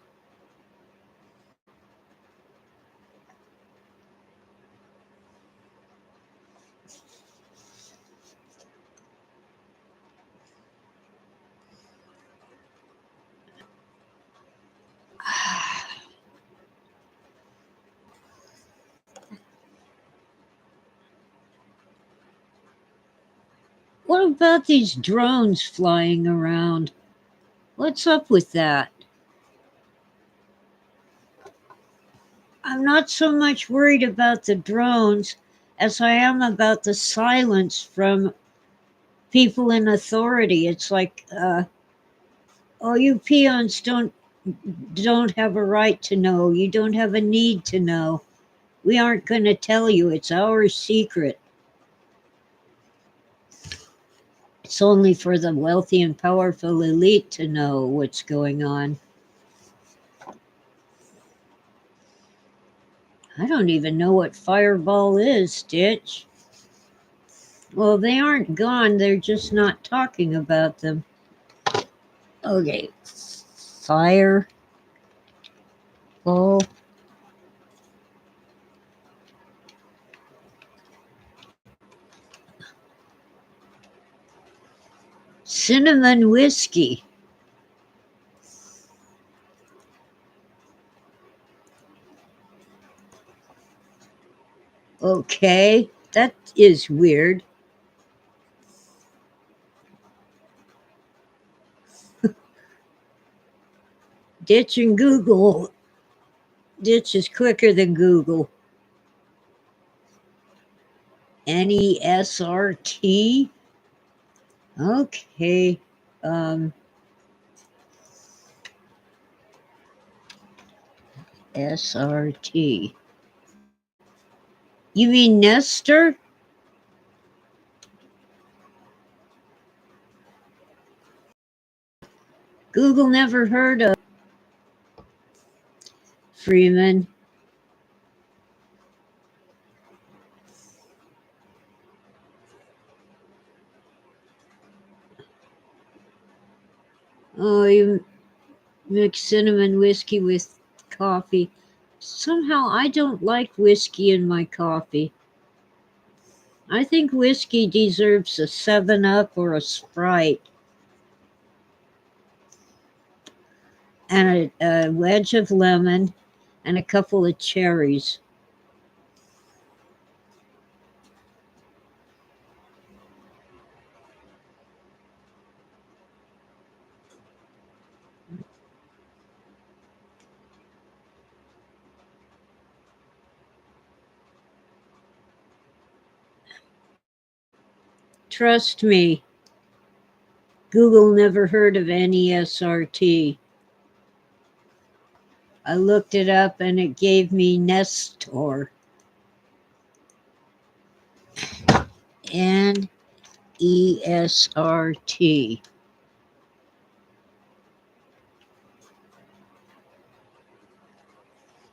What about these drones flying around? What's up with that? I'm not so much worried about the drones as I am about the silence from people in authority. It's like, oh, you peons don't have a right to know. You don't have a need to know. We aren't going to tell you. It's our secret. It's only for the wealthy and powerful elite to know what's going on. I don't even know what Fireball is, Stitch. Well, they aren't gone. They're just not talking about them. Okay. Fireball. Cinnamon whiskey. Okay, that is weird. Ditch and Google. Ditch is quicker than Google. NESRT? Okay. Um, SRT. You mean Nestor? Google never heard of Freeman. Oh, you mix cinnamon whiskey with coffee. Somehow I don't like whiskey in my coffee. I think whiskey deserves a 7 Up or a Sprite and a wedge of lemon and a couple of cherries. Trust me. Google never heard of NESRT. I looked it up and it gave me Nestor. NESRT.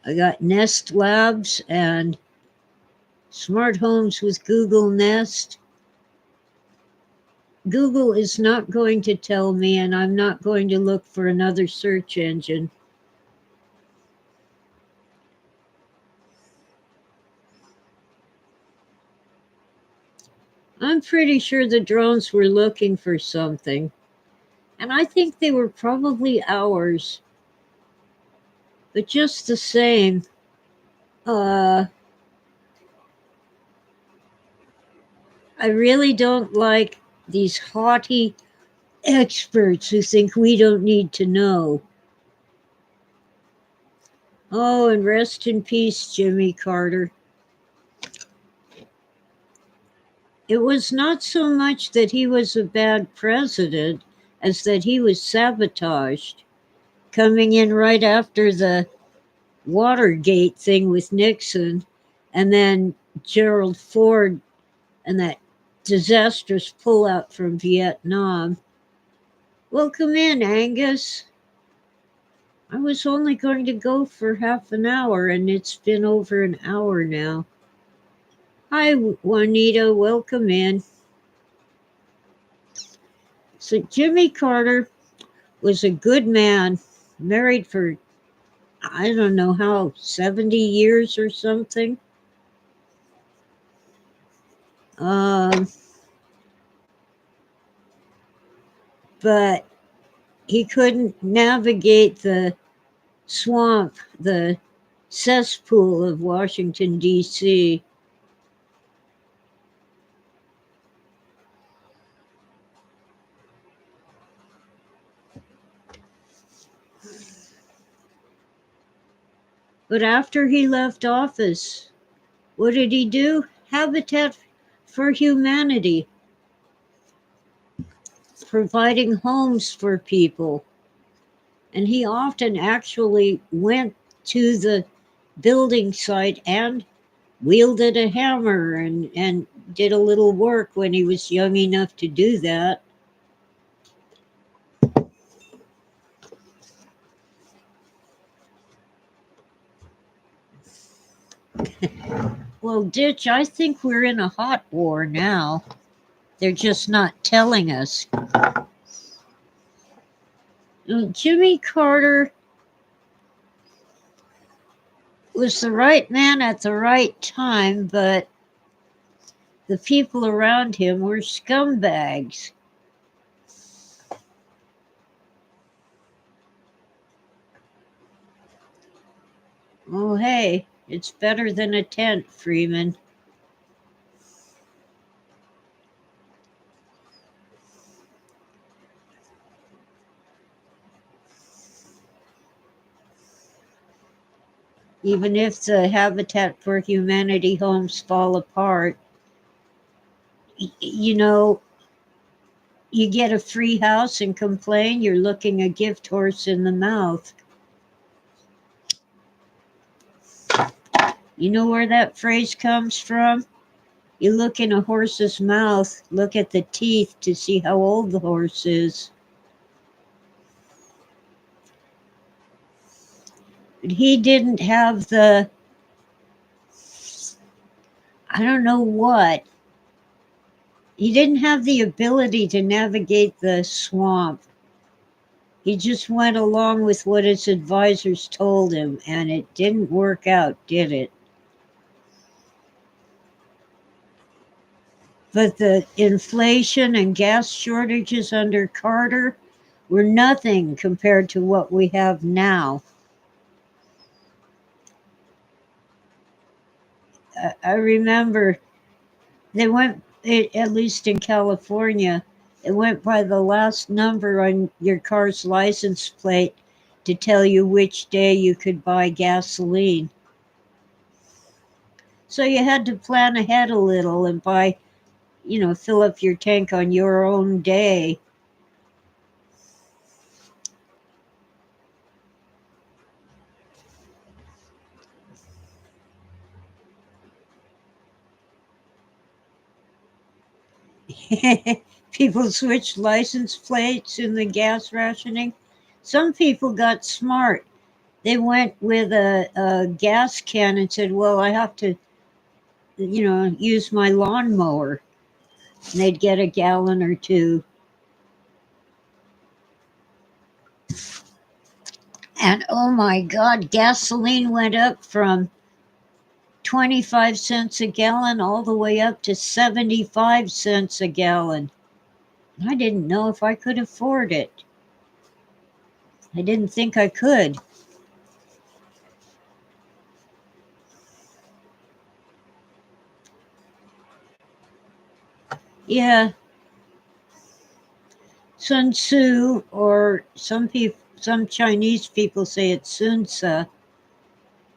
I got Nest Labs and Smart Homes with Google Nest. Google is not going to tell me, and I'm not going to look for another search engine. I'm pretty sure the drones were looking for something, and I think they were probably ours. But just the same, I really don't like these haughty experts who think we don't need to know. Oh, and rest in peace, Jimmy Carter. It was not so much that he was a bad president as that he was sabotaged, coming in right after the Watergate thing with Nixon, and then Gerald Ford and that disastrous pullout from Vietnam. Welcome in, Angus. I was only going to go for half an hour, and it's been over an hour now. Hi, Juanita. Welcome in. So, Jimmy Carter was a good man, married for, I don't know how, 70 years or something. But he couldn't navigate the swamp, the cesspool of Washington, D.C. But after he left office, what did he do? Habitat for Humanity, providing homes for people. And he often actually went to the building site and wielded a hammer and did a little work when he was young enough to do that. Well, Ditch, I think we're in a hot war now. They're just not telling us. Jimmy Carter was the right man at the right time, but the people around him were scumbags. Oh, hey, it's better than a tent, Freeman. Even if the Habitat for Humanity homes fall apart, you know, you get a free house and complain, you're looking a gift horse in the mouth. You know where that phrase comes from? You look in a horse's mouth, look at the teeth to see how old the horse is. But he didn't have the, I don't know what, he didn't have the ability to navigate the swamp. He just went along with what his advisors told him, and it didn't work out, did it? But the inflation and gas shortages under Carter were nothing compared to what we have now. I remember they went, at least in California, it went by the last number on your car's license plate to tell you which day you could buy gasoline. So you had to plan ahead a little and buy, fill up your tank on your own day. People switched license plates in the gas rationing. Some people got smart. They went with a gas can and said, well, I have to, use my lawnmower. And they'd get a gallon or two. And oh my God, gasoline went up from 25 cents a gallon all the way up to 75 cents a gallon. I didn't know if I could afford it. I didn't think I could. Yeah, Sun Tzu, or some Chinese people say it's Sun Tzu,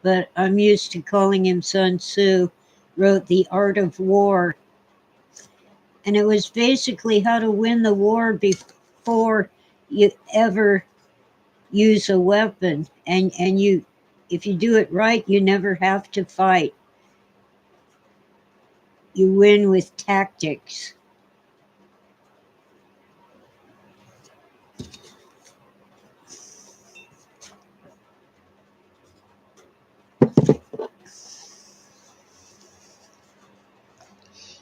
but I'm used to calling him Sun Tzu, wrote The Art of War. And it was basically how to win the war before you ever use a weapon. And you, if you do it right, you never have to fight. You win with tactics.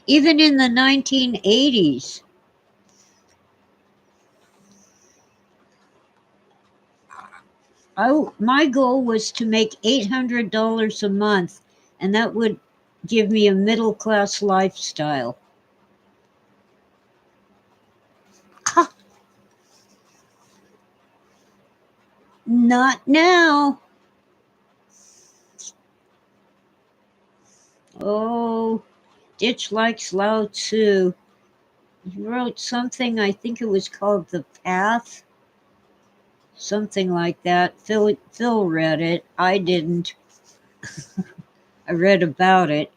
Even in the 1980s, my goal was to make $800 a month, and that would give me a middle class lifestyle. Ha! Not now. Oh, Ditch likes Lao Tzu. He wrote something, I think it was called The Path, something like that. Phil read it. I didn't. I read about it.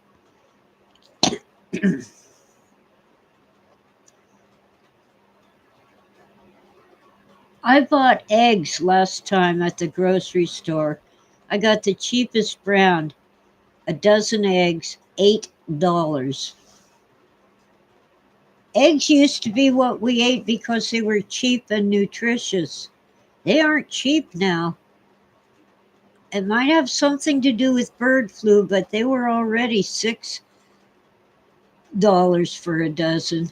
I bought eggs last time at the grocery store. I got the cheapest brand. A dozen eggs, $8. Eggs used to be what we ate because they were cheap and nutritious. They aren't cheap now. It might have something to do with bird flu, but they were already $6 for a dozen.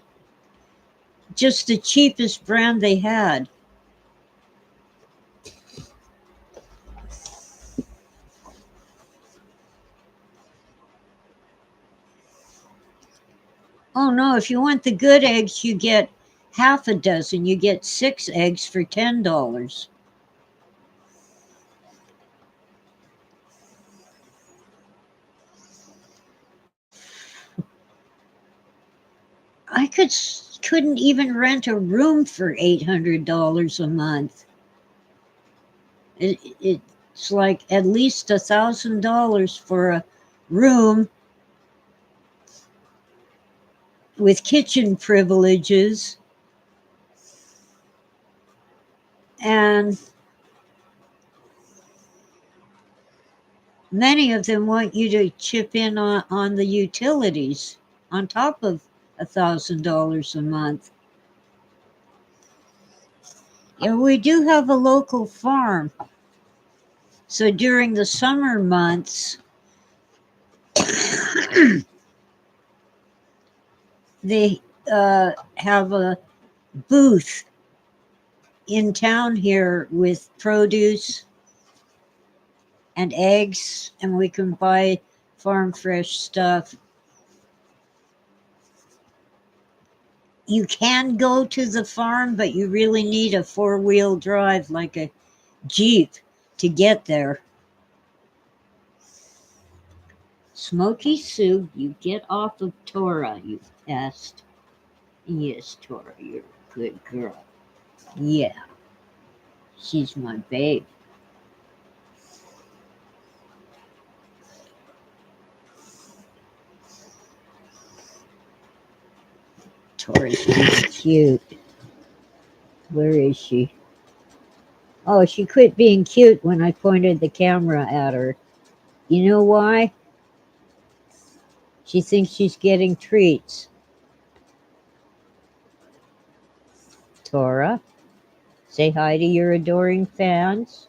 Just the cheapest brand they had. Oh no, if you want the good eggs, you get half a dozen. You get 6 eggs for $10. Couldn't even rent a room for $800 a month. It's like at least $1,000 for a room with kitchen privileges, and many of them want you to chip in on the utilities on top of $1,000 a month. Yeah, we do have a local farm. So during the summer months, they have a booth in town here with produce and eggs, and we can buy farm fresh stuff. You can go to the farm, but you really need a 4-wheel drive like a Jeep to get there. Smoky Sue, you get off of Tora, you pest. Yes, Tora, you're a good girl. Yeah, she's my babe. Tora's being cute. Where is she? Oh, she quit being cute when I pointed the camera at her. You know why? She thinks she's getting treats. Tora. Say hi to your adoring fans.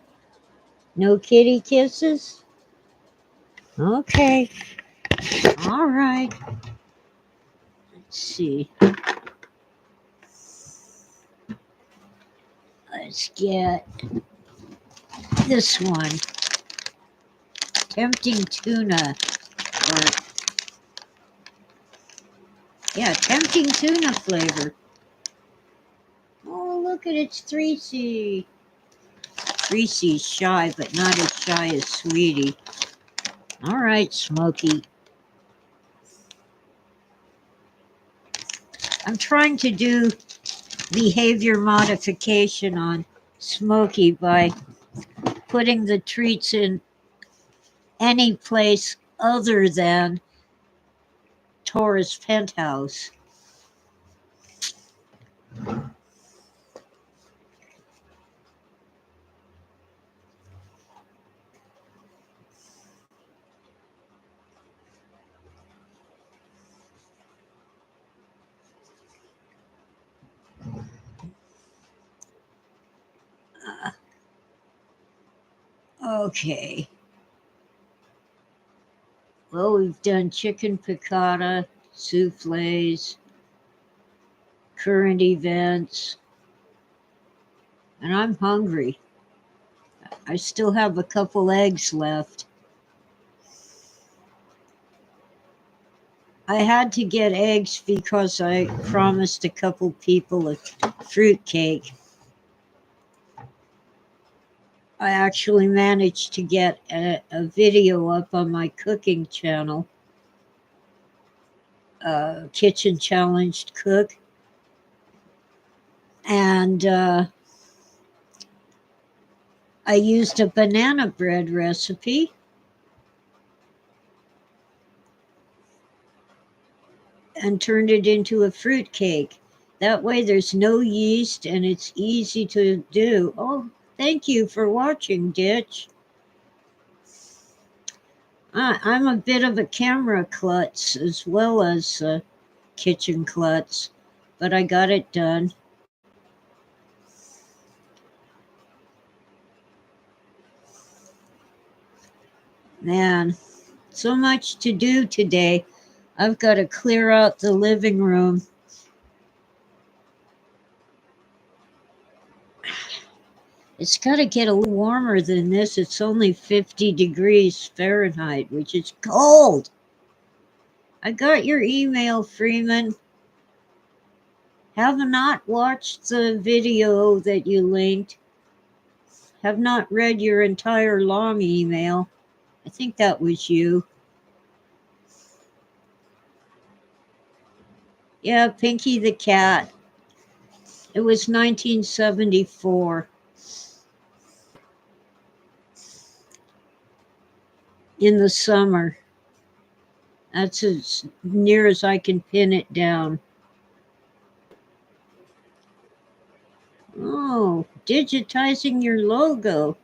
No kitty kisses? Okay. All right. Let's see. Let's get this one. Tempting tuna. Or, yeah, tempting tuna flavor. Oh, look at it's 3C. 3C's shy, but not as shy as Sweetie. All right, Smokey. I'm trying to do behavior modification on Smokey by putting the treats in any place other than Tora's penthouse. Okay. Well, we've done chicken piccata, souffles, current events, and I'm hungry. I still have a couple eggs left. I had to get eggs because I promised a couple people a fruitcake. I actually managed to get a video up on my cooking channel, Kitchen Challenged Cook. And I used a banana bread recipe. And turned it into a fruit cake. That way there's no yeast and it's easy to do. Oh, thank you for watching, Ditch. I'm a bit of a camera klutz as well as a kitchen klutz, but I got it done. Man, so much to do today. I've got to clear out the living room. It's got to get a little warmer than this. It's only 50 degrees Fahrenheit, which is cold. I got your email, Freeman. Have not watched the video that you linked. Have not read your entire long email. I think that was you. Yeah, Pinky the Cat. It was 1974. In the summer. That's as near as I can pin it down. Oh, digitizing your logo.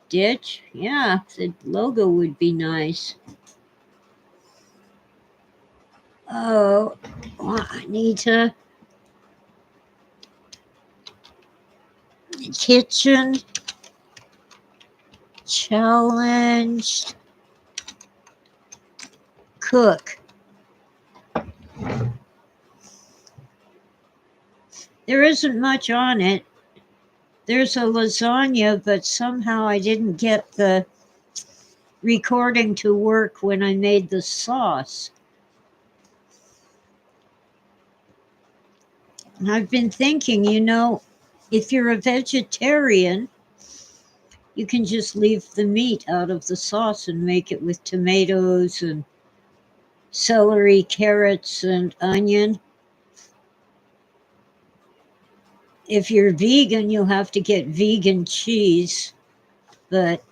Ditch? Yeah, the logo would be nice. Oh, well, I need to. Kitchen Challenged Cook. There isn't much on it. There's a lasagna, but somehow I didn't get the recording to work when I made the sauce. And I've been thinking, if you're a vegetarian, you can just leave the meat out of the sauce and make it with tomatoes and celery, carrots, and onion. If you're vegan, you'll have to get vegan cheese. But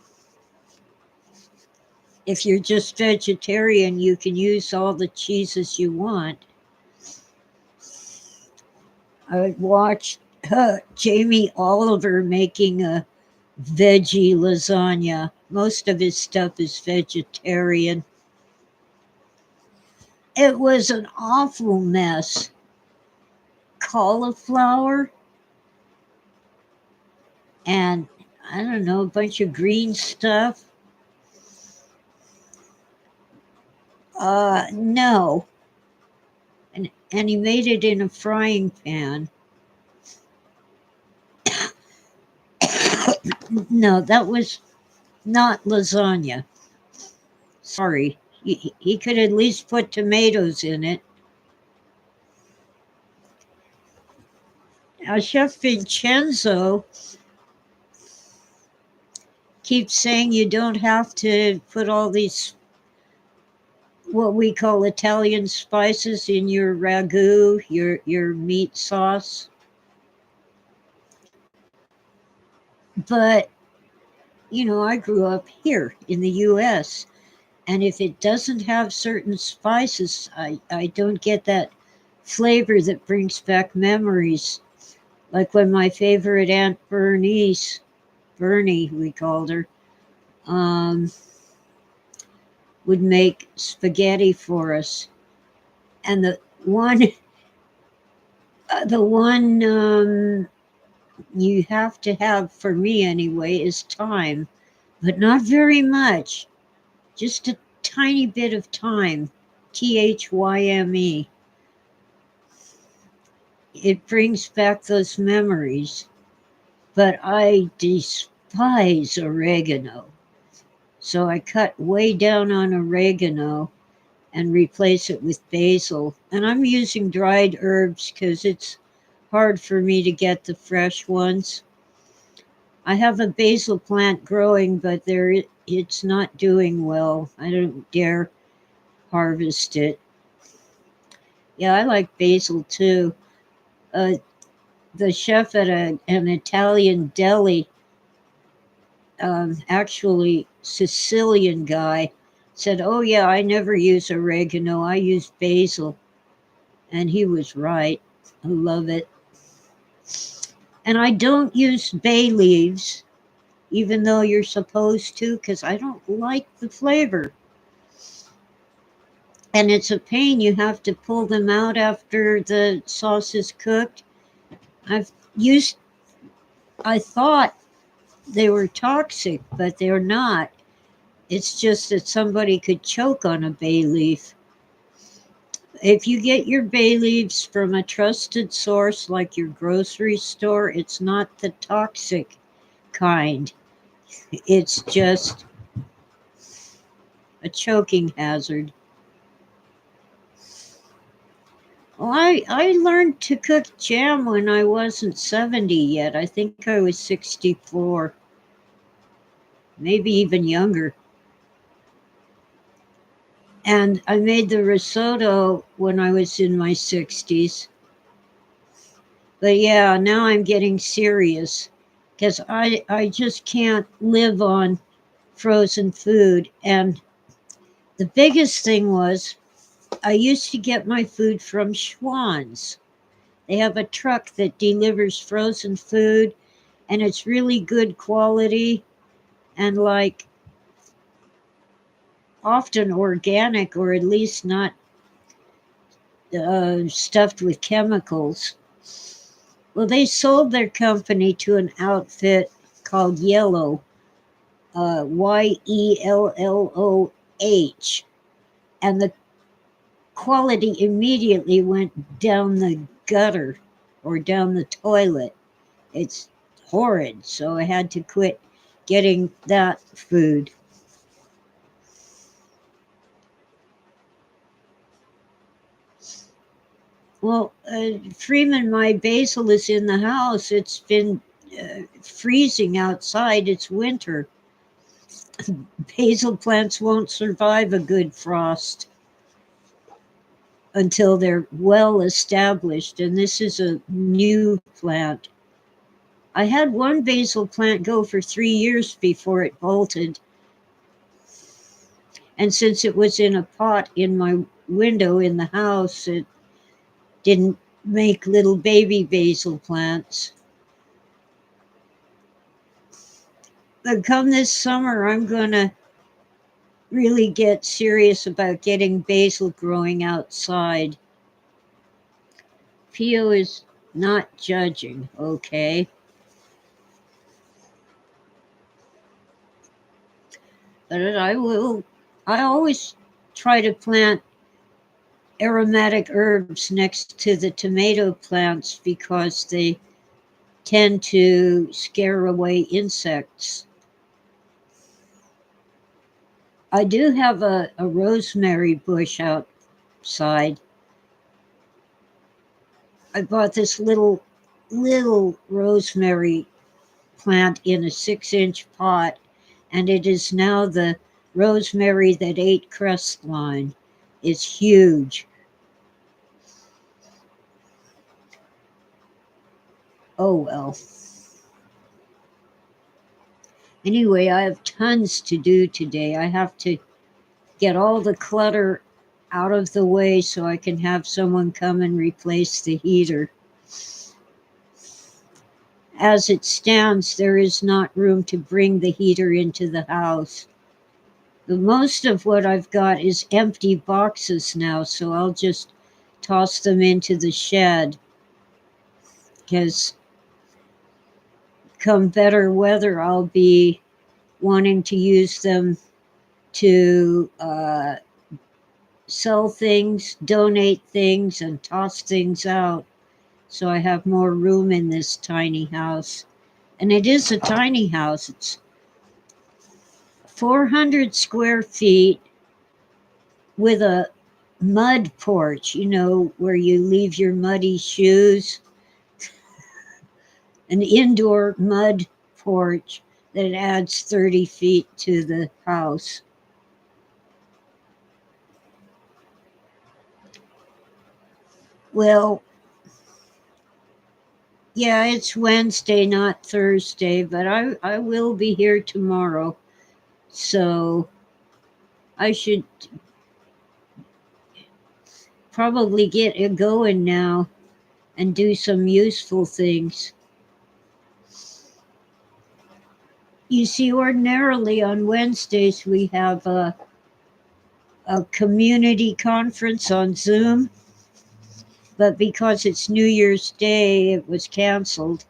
if you're just vegetarian, you can use all the cheeses you want. I watched Jamie Oliver making a veggie lasagna. Most of his stuff is vegetarian. It was an awful mess. cauliflower, and I don't know, a bunch of green stuff. No. And he made it in a frying pan. No, that was not lasagna. Sorry. He could at least put tomatoes in it. Now, Chef Vincenzo keeps saying you don't have to put all these what we call Italian spices in your ragu, your meat sauce. But, I grew up here in the US, and if it doesn't have certain spices, I don't get that flavor that brings back memories. Like when my favorite Aunt Bernice, Bernie, we called her, would make spaghetti for us. And the one you have to have, for me anyway, is thyme, but not very much. Just a tiny bit of thyme, THYME. It brings back those memories, but I despise oregano. So I cut way down on oregano and replace it with basil. And I'm using dried herbs because it's hard for me to get the fresh ones. I have a basil plant growing, but it's not doing well. I don't dare harvest it. Yeah, I like basil too. The chef at an Italian deli, actually Sicilian guy, said, "Oh yeah, I never use oregano. I use basil," and he was right. I love it. And I don't use bay leaves, even though you're supposed to, because I don't like the flavor. And it's a pain. You have to pull them out after the sauce is cooked. I've used, I thought they were toxic, but they're not. It's just that somebody could choke on a bay leaf. If you get your bay leaves from a trusted source like your grocery store, it's not the toxic kind. It's just a choking hazard. Well, I learned to cook jam when I wasn't 70 yet. I think I was 64, maybe even younger. And I made the risotto when I was in my 60s. But yeah, now I'm getting serious because I just can't live on frozen food. And the biggest thing was I used to get my food from Schwann's. They have a truck that delivers frozen food, and it's really good quality and like often organic, or at least not stuffed with chemicals. Well, they sold their company to an outfit called Yellow, YELLOH, and the quality immediately went down the gutter or down the toilet. It's horrid, so I had to quit getting that food. Well, Freeman, my basil is in the house. It's been freezing outside. It's winter. Basil plants won't survive a good frost until they're well established, and this is a new plant. I had one basil plant go for 3 years before it bolted. And since it was in a pot in my window in the house, it didn't make little baby basil plants. But come this summer, I'm going to really get serious about getting basil growing outside. Pio is Not judging, okay? But I always try to plant aromatic herbs next to the tomato plants because they tend to scare away insects. I do have a rosemary bush outside. I bought this little rosemary plant in a 6-inch pot, and it is now the rosemary that ate Crestline. It's huge. Oh well. Anyway, I have tons to do today. I have to get all the clutter out of the way so I can have someone come and replace the heater. As it stands, there is not room to bring the heater into the house. The most of what I've got is empty boxes now, so I'll just toss them into the shed, because come better weather, I'll be wanting to use them to sell things, donate things, and toss things out. So I have more room in this tiny house. And it is a tiny house. It's 400 square feet with a mud porch, where you leave your muddy shoes. An indoor mud porch that adds 30 feet to the house. Well, yeah, it's Wednesday, not Thursday, but I will be here tomorrow. So I should probably get it going now and do some useful things. You see, ordinarily on Wednesdays we have a community conference on Zoom, but because it's New Year's Day, it was canceled.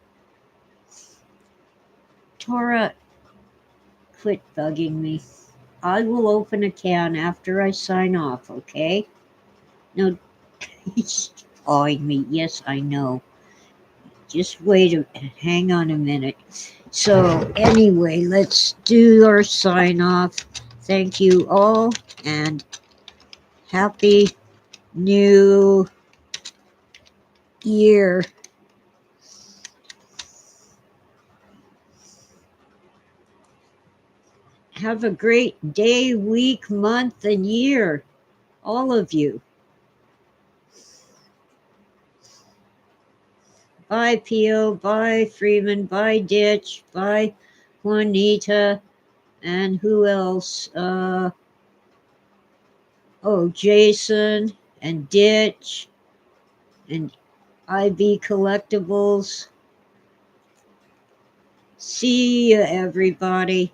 Tora, quit bugging me. I will open a can after I sign off, okay? No, he's pawing me. Yes, I know. Just hang on a minute. So, anyway, let's do our sign off. Thank you all, and Happy New Year. Have a great day, week, month, and year, all of you. Bye, Pio. Bye, Freeman. Bye, Ditch. Bye, Juanita. And who else? Jason and Ditch and IB Collectibles. See you, everybody.